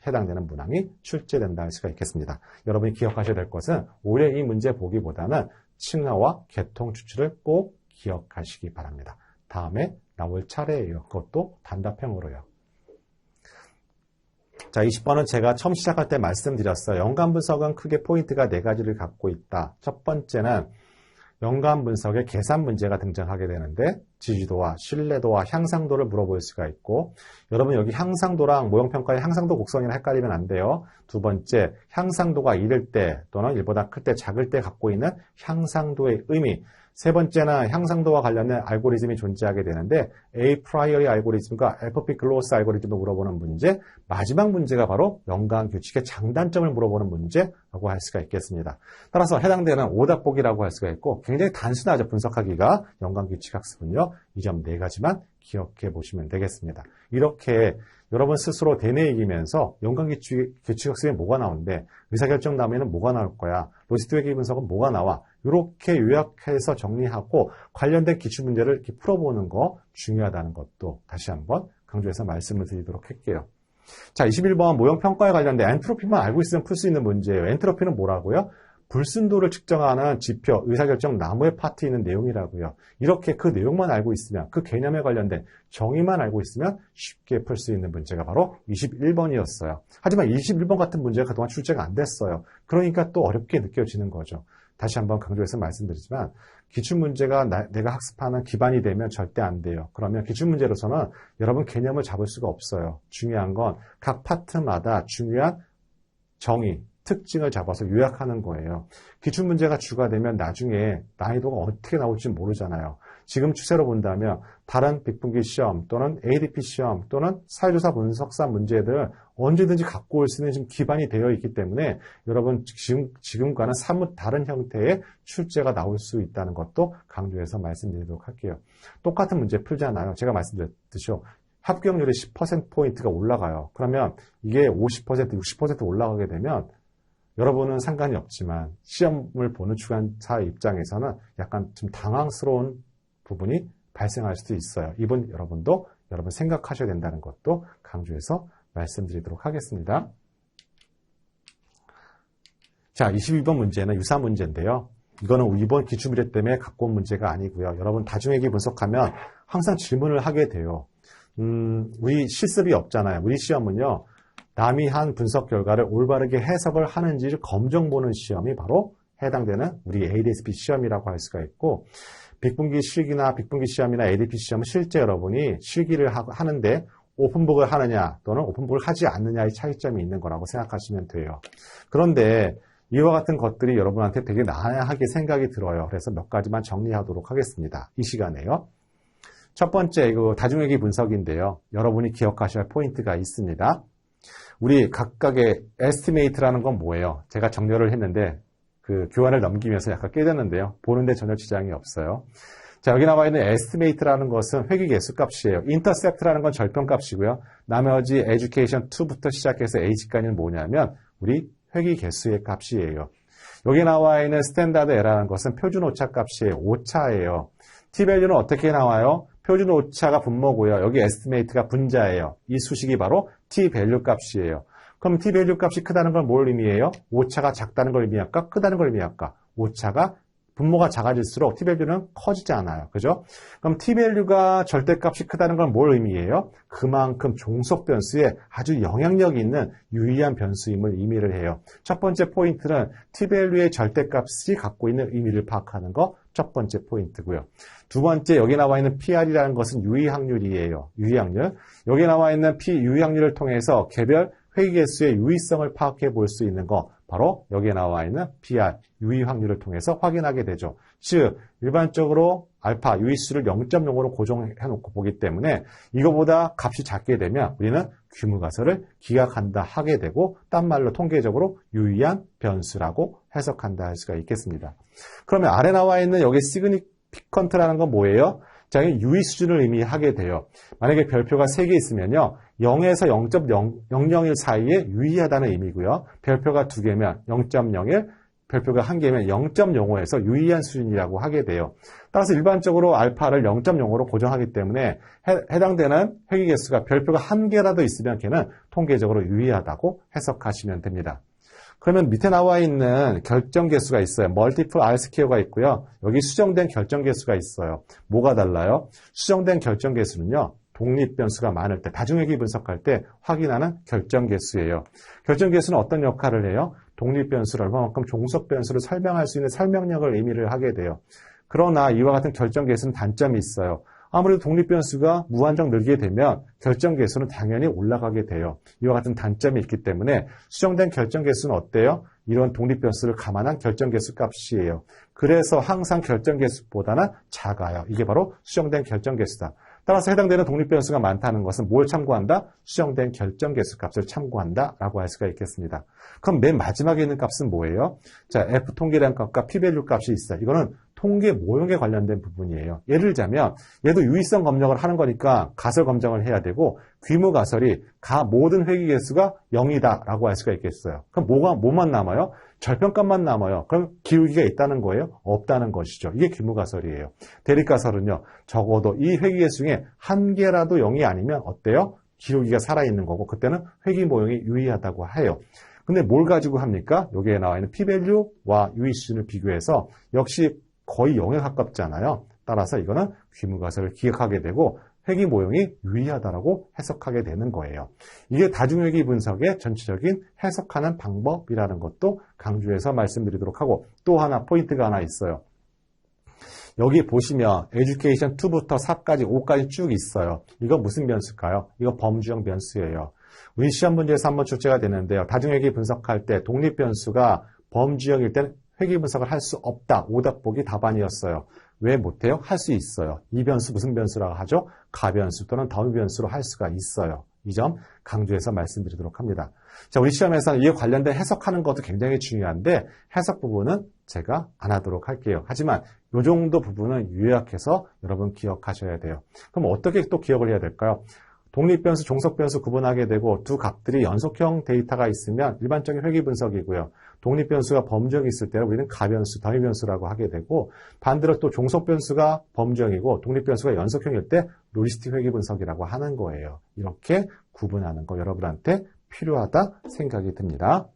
해당되는 문항이 출제된다 할 수가 있겠습니다. 여러분이 기억하셔야 될 것은 올해 이 문제 보기보다는 층화와 개통 추출을 꼭 기억하시기 바랍니다. 다음에 나올 차례예요. 그것도 단답형으로요. 자, 20번은 제가 처음 시작할 때 말씀드렸어요. 연관 분석은 크게 포인트가 4가지를 갖고 있다. 첫 번째는 연관 분석에 계산 문제가 등장하게 되는데 지지도와 신뢰도와 향상도를 물어볼 수가 있고 여러분 여기 향상도랑 모형평가의 향상도 곡선이랑 헷갈리면 안 돼요. 두 번째, 향상도가 이를 때 또는 1보다 클 때 작을 때 갖고 있는 향상도의 의미. 세 번째는 향상도와 관련된 알고리즘이 존재하게 되는데 A 프라이어리 알고리즘과 FP 클로스 알고리즘을 물어보는 문제, 마지막 문제가 바로 연관 규칙의 장단점을 물어보는 문제라고 할 수가 있겠습니다. 따라서 해당되는 오답 보기라고 할 수가 있고 굉장히 단순하죠. 분석하기가 연관 규칙 학습은요. 이 점 4가지만 기억해 보시면 되겠습니다. 이렇게 여러분 스스로 되뇌이기면서 연관 규칙 학습에 뭐가 나오는데 의사결정 다음에는 뭐가 나올 거야? 로지스틱 회계 분석은 뭐가 나와? 이렇게 요약해서 정리하고 관련된 기출문제를 이렇게 풀어보는 거 중요하다는 것도 다시 한번 강조해서 말씀을 드리도록 할게요. 자, 21번 모형평가에 관련된 엔트로피만 알고 있으면 풀 수 있는 문제예요. 엔트로피는 뭐라고요? 불순도를 측정하는 지표, 의사결정 나무의 파트에 있는 내용이라고요. 이렇게 그 내용만 알고 있으면, 그 개념에 관련된 정의만 알고 있으면 쉽게 풀 수 있는 문제가 바로 21번이었어요. 하지만 21번 같은 문제가 그동안 출제가 안 됐어요. 그러니까 또 어렵게 느껴지는 거죠. 다시 한번 강조해서 말씀드리지만 기출문제가 내가 학습하는 기반이 되면 절대 안 돼요. 그러면 기출문제로서는 여러분 개념을 잡을 수가 없어요. 중요한 건 각 파트마다 중요한 정의, 특징을 잡아서 요약하는 거예요. 기출문제가 주가 되면 나중에 난이도가 어떻게 나올지 모르잖아요. 지금 추세로 본다면 다른 빅분기 시험 또는 ADP 시험 또는 사회조사 분석사 문제들 언제든지 갖고 올 수 있는 지금 기반이 되어 있기 때문에 여러분 지금과는 사뭇 다른 형태의 출제가 나올 수 있다는 것도 강조해서 말씀드리도록 할게요. 똑같은 문제 풀잖아요. 제가 말씀드렸듯이 합격률이 10%포인트가 올라가요. 그러면 이게 50%, 60% 올라가게 되면 여러분은 상관이 없지만 시험을 보는 주관사 입장에서는 약간 좀 당황스러운 부분이 발생할 수도 있어요. 이번 여러분도 여러분 생각하셔야 된다는 것도 강조해서 말씀드리도록 하겠습니다. 자, 22번 문제는 유사 문제인데요. 이거는 이번 기출문제 때문에 갖고 온 문제가 아니고요. 여러분 다중회계 분석하면 항상 질문을 하게 돼요. 우리 실습이 없잖아요. 우리 시험은요. 남이 한 분석 결과를 올바르게 해석을 하는지를 검증 보는 시험이 바로 해당되는 우리 ADSP 시험이라고 할 수가 있고 빅분기 실기나 빅분기 시험이나 ADP 시험은 실제 여러분이 실기를 하는데 오픈북을 하느냐 또는 오픈북을 하지 않느냐의 차이점이 있는 거라고 생각하시면 돼요. 그런데 이와 같은 것들이 여러분한테 되게 다양하게 생각이 들어요. 그래서 몇 가지만 정리하도록 하겠습니다. 이 시간에요. 첫 번째, 다중회계 분석인데요. 여러분이 기억하셔야 할 포인트가 있습니다. 우리 각각의 에스티메이트라는 건 뭐예요? 제가 정렬을 했는데 그 교환을 넘기면서 약간 깨졌는데요. 보는데 전혀 지장이 없어요. 자, 여기 나와 있는 에스티메이트라는 것은 회귀개수 값이에요. 인터셉트라는 건 절편값이고요. 나머지 에듀케이션 2부터 시작해서 H까지는 뭐냐면 우리 회귀개수의 값이에요. 여기 나와 있는 스탠다드 에러라는 것은 표준 오차 값이에요. 오차예요. T밸류는 어떻게 나와요? 표준 오차가 분모고요. 여기 에스티메이트가 분자예요. 이 수식이 바로 T밸류 값이에요. 그럼 T밸류 값이 크다는 건 뭘 의미해요? 오차가 작다는 걸 의미할까? 크다는 걸 의미할까? 오차가 분모가 작아질수록 T밸류는 커지지 않아요. 그죠? 그럼 T밸류가 절대값이 크다는 건 뭘 의미해요? 그만큼 종속 변수에 아주 영향력이 있는 유의한 변수임을 의미를 해요. 첫 번째 포인트는 T밸류의 절대값이 갖고 있는 의미를 파악하는 거 첫 번째 포인트고요. 두 번째, 여기 나와 있는 PR이라는 것은 유의확률이에요. 유의확률. 여기 나와 있는 유의확률을 통해서 개별 회귀개수의 유의성을 파악해 볼 수 있는 거 바로 여기에 나와 있는 PR, 유의확률을 통해서 확인하게 되죠. 즉, 일반적으로 알파, 유의수를 0.0으로 고정해놓고 보기 때문에 이거보다 값이 작게 되면 우리는 귀무가설을 기각한다 하게 되고 딴 말로 통계적으로 유의한 변수라고 해석한다 할 수가 있겠습니다. 그러면 아래 나와 있는 여기 시그니피컨트라는 건 뭐예요? 자, 유의 수준을 의미하게 돼요. 만약에 별표가 3개 있으면요. 0에서 0.001 사이에 유의하다는 의미고요. 별표가 2개면 0.01, 별표가 1개면 0.05에서 유의한 수준이라고 하게 돼요. 따라서 일반적으로 알파를 0.05로 고정하기 때문에 해당되는 회귀개수가 별표가 1개라도 있으면 걔는 통계적으로 유의하다고 해석하시면 됩니다. 그러면 밑에 나와 있는 결정개수가 있어요. 멀티플 R-스퀘어가 있고요. 여기 수정된 결정개수가 있어요. 뭐가 달라요? 수정된 결정개수는요. 독립변수가 많을 때, 다중회귀 분석할 때 확인하는 결정개수예요. 결정개수는 어떤 역할을 해요? 독립변수를 얼마만큼 종속변수를 설명할 수 있는 설명력을 의미를 하게 돼요. 그러나 이와 같은 결정개수는 단점이 있어요. 아무래도 독립변수가 무한정 늘게 되면 결정개수는 당연히 올라가게 돼요. 이와 같은 단점이 있기 때문에 수정된 결정개수는 어때요? 이런 독립변수를 감안한 결정개수 값이에요. 그래서 항상 결정개수보다는 작아요. 이게 바로 수정된 결정개수다. 따라서 해당되는 독립변수가 많다는 것은 뭘 참고한다? 수정된 결정개수 값을 참고한다라고 할 수가 있겠습니다. 그럼 맨 마지막에 있는 값은 뭐예요? 자, F통계량 값과 P밸류 값이 있어요. 이거는 통계 모형에 관련된 부분이에요. 예를 들자면 얘도 유의성 검정을 하는 거니까 가설 검정을 해야 되고 귀무 가설이 모든 회귀개수가 0이다라고 할 수가 있겠어요. 그럼 뭐만 남아요? 절편값만 남아요. 그럼 기울기가 있다는 거예요? 없다는 것이죠. 이게 귀무 가설이에요. 대립 가설은요. 적어도 이 회귀개수 중에 1개라도 0이 아니면 어때요? 기울기가 살아있는 거고 그때는 회귀 모형이 유의하다고 해요. 근데 뭘 가지고 합니까? 여기에 나와 있는 P밸류와 유의 수준을 비교해서 역시 거의 0에 가깝잖아요. 따라서 이거는 귀무가설을 기억하게 되고 회귀 모형이 유의하다라고 해석하게 되는 거예요. 이게 다중회귀 분석의 전체적인 해석하는 방법이라는 것도 강조해서 말씀드리도록 하고 또 하나 포인트가 하나 있어요. 여기 보시면 에듀케이션 2부터 4까지 5까지 쭉 있어요. 이거 무슨 변수일까요? 이거 범주형 변수예요. 우리 시험 문제에서 한번 출제가 되는데요. 다중회귀 분석할 때 독립변수가 범주형일 때는 회귀 분석을 할 수 없다. 오답 보기 답안이었어요. 왜 못해요? 할 수 있어요. 이 변수 무슨 변수라고 하죠? 가변수 또는 더미 변수로 할 수가 있어요. 이 점 강조해서 말씀드리도록 합니다. 자, 우리 시험에서는 이에 관련된 해석하는 것도 굉장히 중요한데 해석 부분은 제가 안 하도록 할게요. 하지만 이 정도 부분은 요약해서 여러분 기억하셔야 돼요. 그럼 어떻게 또 기억을 해야 될까요? 독립변수, 종속변수 구분하게 되고 두 값들이 연속형 데이터가 있으면 일반적인 회귀 분석이고요. 독립변수가 범주형이 있을 때는 우리는 가변수, 더미변수라고 하게 되고 반대로 또 종속변수가 범주형이고 독립변수가 연속형일 때 로지스틱 회귀 분석이라고 하는 거예요. 이렇게 구분하는 거 여러분한테 필요하다 생각이 듭니다.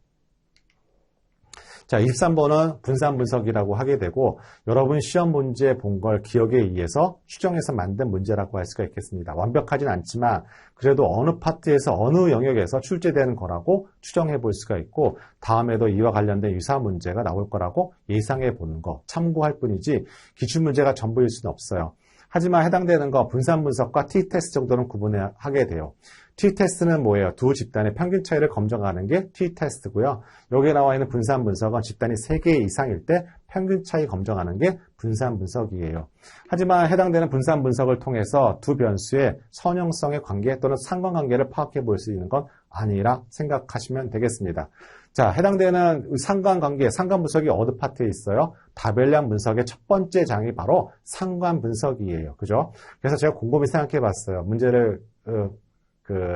자, 23번은 분산 분석이라고 하게 되고 여러분 시험 문제 본 걸 기억에 의해서 추정해서 만든 문제라고 할 수가 있겠습니다. 완벽하진 않지만 그래도 어느 파트에서 어느 영역에서 출제되는 거라고 추정해 볼 수가 있고 다음에도 이와 관련된 유사한 문제가 나올 거라고 예상해 보는 거 참고할 뿐이지 기출문제가 전부일 수는 없어요. 하지만 해당되는 거 분산 분석과 t-테스트 정도는 구분하게 돼요. t-테스트는 뭐예요? 두 집단의 평균 차이를 검증하는 게 t-테스트고요. 여기에 나와 있는 분산 분석은 집단이 3개 이상일 때 평균 차이 검증하는 게 분산 분석이에요. 하지만 해당되는 분산 분석을 통해서 두 변수의 선형성의 관계 또는 상관관계를 파악해 볼 수 있는 건 아니라 생각하시면 되겠습니다. 자, 해당되는 상관관계, 상관분석이 어느 파트에 있어요? 다별량 분석의 첫 번째 장이 바로 상관분석이에요. 그죠? 그래서 제가 곰곰이 생각해 봤어요. 문제를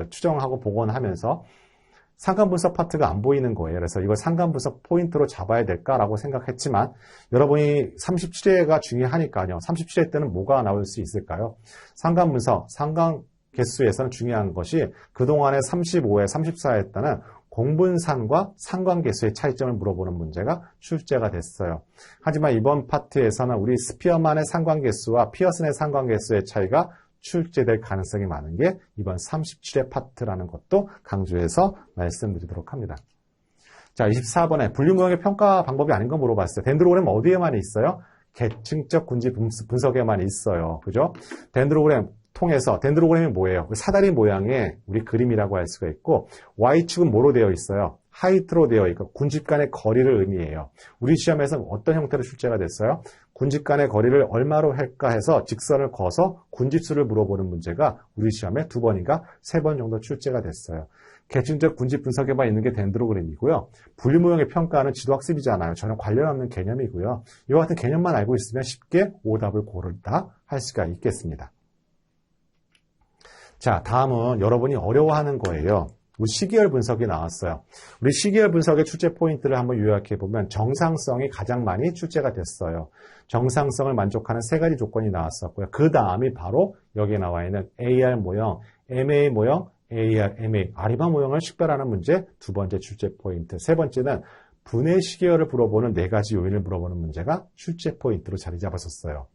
추정하고 복원하면서 상관분석 파트가 안 보이는 거예요. 그래서 이걸 상관분석 포인트로 잡아야 될까라고 생각했지만 여러분이 37회가 중요하니까요. 37회 때는 뭐가 나올 수 있을까요? 상관분석, 상관 개수에서는 중요한 것이 그동안의 35회, 34회 때는 공분산과 상관계수의 차이점을 물어보는 문제가 출제가 됐어요. 하지만 이번 파트에서는 우리 스피어만의 상관계수와 피어슨의 상관계수의 차이가 출제될 가능성이 많은 게 이번 37회 파트라는 것도 강조해서 말씀드리도록 합니다. 자, 24번에 분류모형의 평가 방법이 아닌 거 물어봤어요. 덴드로그램 어디에만 있어요? 계층적 군지 분석에만 있어요. 그죠? 덴드로그램 통해서 덴드로그램이 뭐예요? 사다리 모양의 우리 그림이라고 할 수가 있고 Y축은 뭐로 되어 있어요? 하이트로 되어 있고 군집 간의 거리를 의미해요. 우리 시험에서 어떤 형태로 출제가 됐어요? 군집 간의 거리를 얼마로 할까 해서 직선을 그어서 군집수를 물어보는 문제가 우리 시험에 2번인가 3번 정도 출제가 됐어요. 계층적 군집 분석에만 있는 게 덴드로그램이고요. 분류모형의 평가는 지도학습이잖아요. 전혀 관련 없는 개념이고요. 이와 같은 개념만 알고 있으면 쉽게 오답을 고르다 할 수가 있겠습니다. 자, 다음은 여러분이 어려워하는 거예요. 우리 시계열 분석이 나왔어요. 우리 시계열 분석의 출제 포인트를 한번 요약해 보면 정상성이 가장 많이 출제가 됐어요. 정상성을 만족하는 3가지 조건이 나왔었고요. 그 다음이 바로 여기에 나와 있는 AR 모형, MA 모형, AR, MA, 아리바 모형을 식별하는 문제 2번째 출제 포인트. 3번째는 분해 시계열을 물어보는 4가지 요인을 물어보는 문제가 출제 포인트로 자리 잡았었어요.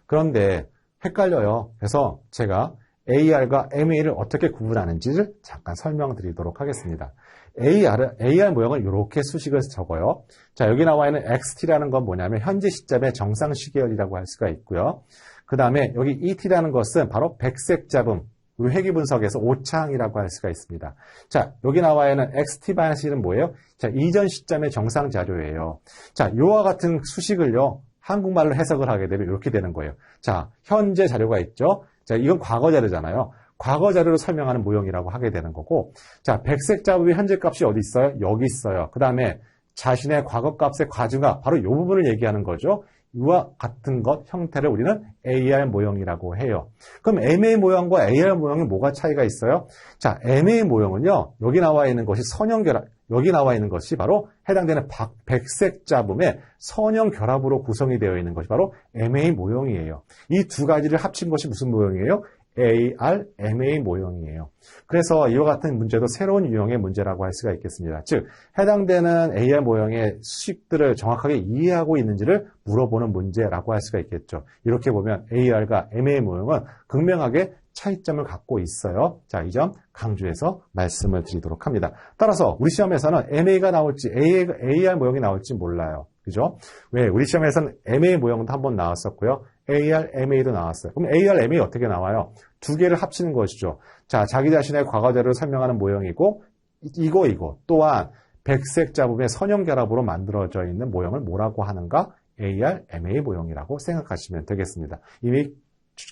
그런데 헷갈려요. 그래서 제가 AR과 MA를 어떻게 구분하는지를 잠깐 설명드리도록 하겠습니다. AR 모형을 이렇게 수식을 적어요. 자, 여기 나와 있는 XT라는 건 뭐냐면 현재 시점의 정상 시계열이라고 할 수가 있고요. 그 다음에 여기 ET라는 것은 바로 백색 잡음, 우리 회귀 분석에서 오창이라고 할 수가 있습니다. 자, 여기 나와 있는 XT-는 뭐예요? 자, 이전 시점의 정상 자료예요. 자, 이와 같은 수식을요, 한국말로 해석을 하게 되면 이렇게 되는 거예요. 자, 현재 자료가 있죠? 자, 이건 과거 자료잖아요. 과거 자료로 설명하는 모형이라고 하게 되는 거고, 자, 백색 잡음의 현재 값이 어디 있어요? 여기 있어요. 그 다음에 자신의 과거 값의 과중가, 바로 이 부분을 얘기하는 거죠. 이와 같은 것 형태를 우리는 AR 모형이라고 해요. 그럼 MA 모형과 AR 모형이 뭐가 차이가 있어요? 자, MA 모형은요, 여기 나와 있는 것이 선형결합, 여기 나와 있는 것이 바로 해당되는 백색 잡음의 선형 결합으로 구성이 되어 있는 것이 바로 MA 모형이에요. 이 2가지를 합친 것이 무슨 모형이에요? AR, MA 모형이에요. 그래서 이와 같은 문제도 새로운 유형의 문제라고 할 수가 있겠습니다. 즉, 해당되는 AR 모형의 수식들을 정확하게 이해하고 있는지를 물어보는 문제라고 할 수가 있겠죠. 이렇게 보면 AR과 MA 모형은 극명하게 차이점을 갖고 있어요. 자, 이 점 강조해서 말씀을 드리도록 합니다. 따라서 우리 시험에서는 MA가 나올지 AR 모형이 나올지 몰라요. 그죠? 왜? 우리 시험에서는 MA 모형도 한번 나왔었고요. AR, MA도 나왔어요. 그럼 AR, MA 어떻게 나와요? 2개를 합치는 것이죠. 자, 자기 자신의 과거 자료를 설명하는 모형이고 이거 또한 백색 잡음의 선형 결합으로 만들어져 있는 모형을 뭐라고 하는가? AR, MA 모형이라고 생각하시면 되겠습니다. 이미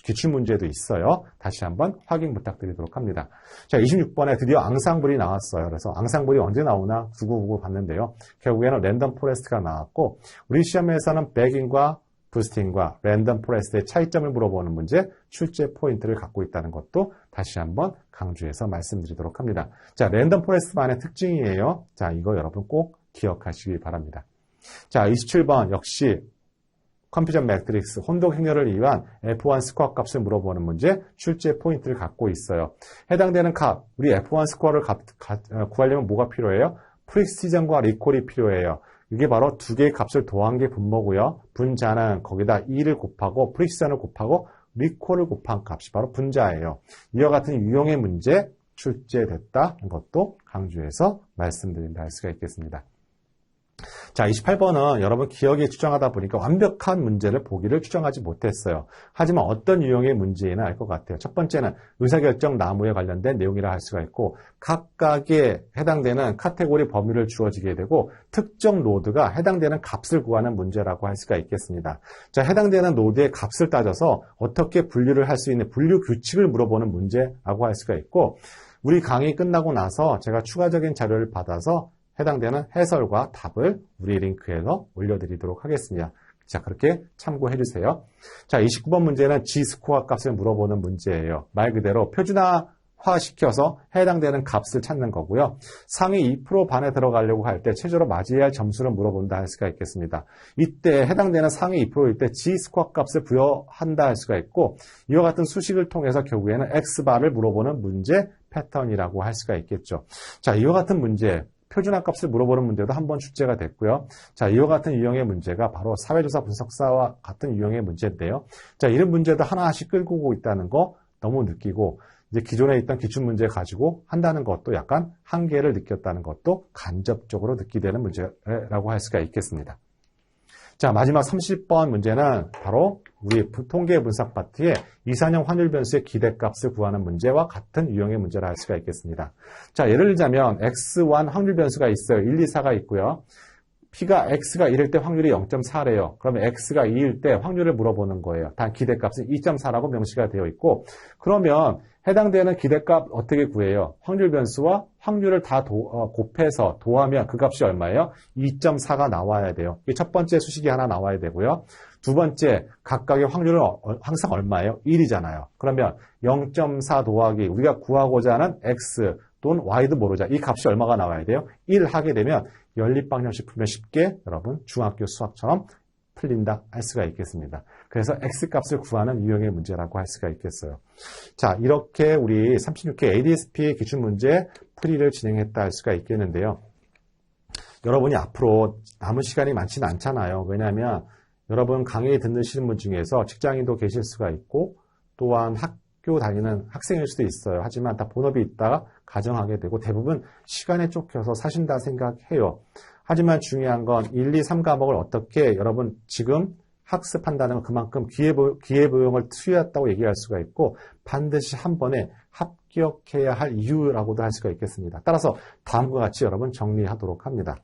기출문제도 있어요. 다시 한번 확인 부탁드리도록 합니다. 자, 26번에 드디어 앙상블이 나왔어요. 그래서 앙상블이 언제 나오나 9999 봤는데요. 결국에는 랜덤 포레스트가 나왔고 우리 시험에서는 백인과 부스팅과 랜덤 포레스트의 차이점을 물어보는 문제 출제 포인트를 갖고 있다는 것도 다시 한번 강조해서 말씀드리도록 합니다. 자, 랜덤 포레스트만의 특징이에요. 자, 이거 여러분 꼭 기억하시기 바랍니다. 자, 27번 역시 컴퓨전 매트릭스, 혼동 행렬을 이용한 F1 스코어 값을 물어보는 문제, 출제 포인트를 갖고 있어요. 해당되는 값, 우리 F1 스코어를 구하려면 뭐가 필요해요? 프리시전과 리콜이 필요해요. 이게 바로 두 개의 값을 더한 게 분모고요. 분자는 거기다 2를 곱하고 프리시전을 곱하고 리콜을 곱한 값이 바로 분자예요. 이와 같은 유형의 문제 출제됐다는 것도 강조해서 말씀드린다 할 수가 있겠습니다. 자, 28번은 여러분 기억에 추정하다 보니까 완벽한 문제를 보기를 추정하지 못했어요. 하지만 어떤 유형의 문제인은 알 것 같아요. 첫 번째는 의사결정 나무에 관련된 내용이라 할 수가 있고 각각에 해당되는 카테고리 범위를 주어지게 되고 특정 노드가 해당되는 값을 구하는 문제라고 할 수가 있겠습니다. 자, 해당되는 노드의 값을 따져서 어떻게 분류를 할 수 있는 분류 규칙을 물어보는 문제라고 할 수가 있고 우리 강의 끝나고 나서 제가 추가적인 자료를 받아서 해당되는 해설과 답을 우리 링크에서 올려드리도록 하겠습니다. 자, 그렇게 참고해 주세요. 자, 29번 문제는 G스코어 값을 물어보는 문제예요. 말 그대로 표준화시켜서 해당되는 값을 찾는 거고요. 상위 2% 반에 들어가려고 할 때 최저로 맞이해야 할 점수를 물어본다 할 수가 있겠습니다. 이때 해당되는 상위 2%일 때 G스코어 값을 부여한다 할 수가 있고 이와 같은 수식을 통해서 결국에는 X바를 물어보는 문제 패턴이라고 할 수가 있겠죠. 자, 이와 같은 문제 표준화 값을 물어보는 문제도 한번 출제가 됐고요. 자, 이와 같은 유형의 문제가 바로 사회조사 분석사와 같은 유형의 문제인데요. 자, 이런 문제도 하나씩 끌고 오고 있다는 거 너무 느끼고 이제 기존에 있던 기출문제 가지고 한다는 것도 약간 한계를 느꼈다는 것도 간접적으로 느끼게 되는 문제라고 할 수가 있겠습니다. 자, 마지막 30번 문제는 바로 우리 통계 분석 파트의 이산형 환율 변수의 기대값을 구하는 문제와 같은 유형의 문제라 할 수가 있겠습니다. 자, 예를 들자면 X1 확률 변수가 있어요. 1, 2, 4가 있고요. P가 X가 1일 때 확률이 0.4래요. 그러면 X가 2일 때 확률을 물어보는 거예요. 단 기대값은 2.4라고 명시가 되어 있고 그러면 해당되는 기대값 어떻게 구해요? 확률 변수와 확률을 다 곱해서 도하면 그 값이 얼마예요? 2.4가 나와야 돼요. 이게 첫 번째 수식이 하나 나와야 되고요. 두 번째 각각의 확률은 항상 얼마예요? 1이잖아요. 그러면 0.4 더하기 우리가 구하고자 하는 X 또는 Y도 모르자. 이 값이 얼마가 나와야 돼요? 1 하게 되면 연립방정식 풀면 쉽게 여러분 중학교 수학처럼 풀린다 할 수가 있겠습니다. 그래서 X값을 구하는 유형의 문제라고 할 수가 있겠어요. 자, 이렇게 우리 36회 ADS-P 기출문제 풀이를 진행했다 할 수가 있겠는데요. 여러분이 앞으로 남은 시간이 많지는 않잖아요. 왜냐하면 여러분 강의 듣는 분 중에서 직장인도 계실 수가 있고 또한 학교 다니는 학생일 수도 있어요. 하지만 다 본업이 있다가 가정하게 되고 대부분 시간에 쫓겨서 사신다 생각해요. 하지만 중요한 건 1, 2, 3과목을 어떻게 여러분 지금 학습한다는 건 그만큼 기회보용을 투여했다고 얘기할 수가 있고 반드시 한 번에 합격해야 할 이유라고도 할 수가 있겠습니다. 따라서 다음과 같이 여러분 정리하도록 합니다.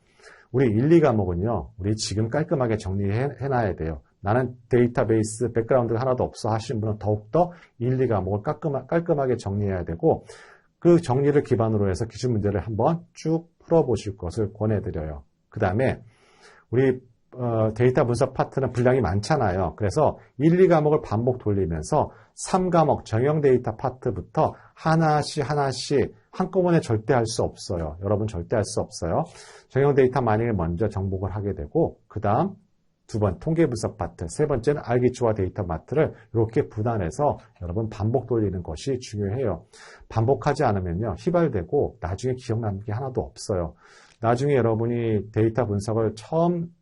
우리 1, 2과목은요. 우리 지금 깔끔하게 정리해놔야 돼요. 나는 데이터베이스 백그라운드가 하나도 없어 하시는 분은 더욱더 1, 2과목을 깔끔하게 정리해야 되고 그 정리를 기반으로 해서 기출문제를 한번 쭉 풀어보실 것을 권해드려요. 그 다음에 우리 데이터 분석 파트는 분량이 많잖아요. 그래서 1, 2과목을 반복 돌리면서 3과목 정형 데이터 파트부터 하나씩 한꺼번에 절대 할 수 없어요. 여러분 절대 할 수 없어요. 정형 데이터 마이닝을 먼저 정복을 하게 되고 그 다음 두 번 통계 분석 파트, 세 번째는 알기초와 데이터 파트를 이렇게 분할해서 여러분 반복 돌리는 것이 중요해요. 반복하지 않으면요 휘발되고 나중에 기억 남는 게 하나도 없어요. 나중에 여러분이 데이터 분석을 처음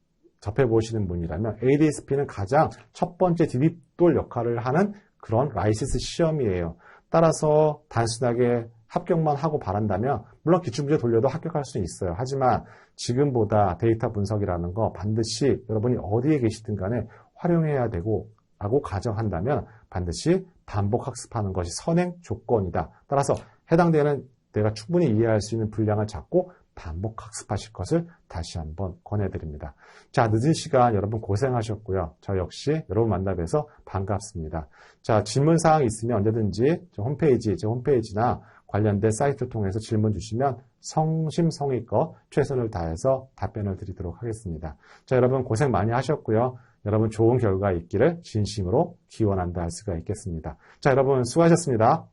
접해보시는 분이라면 ADS-P는 가장 첫 번째 디딤돌 역할을 하는 그런 라이센스 시험이에요. 따라서 단순하게 합격만 하고 바란다면 물론 기출문제 돌려도 합격할 수는 있어요. 하지만 지금보다 데이터 분석이라는 거 반드시 여러분이 어디에 계시든 간에 활용해야 되고 라고 가정한다면 반드시 반복 학습하는 것이 선행 조건이다. 따라서 해당되는 내가 충분히 이해할 수 있는 분량을 잡고 반복 학습하실 것을 다시 한번 권해드립니다. 자, 늦은 시간 여러분 고생하셨고요. 저 역시 여러분 만나 뵈서 반갑습니다. 자, 질문사항 있으면 언제든지 제 홈페이지나 관련된 사이트를 통해서 질문 주시면 성심성의껏 최선을 다해서 답변을 드리도록 하겠습니다. 자, 여러분 고생 많이 하셨고요. 여러분 좋은 결과 있기를 진심으로 기원한다 할 수가 있겠습니다. 자, 여러분 수고하셨습니다.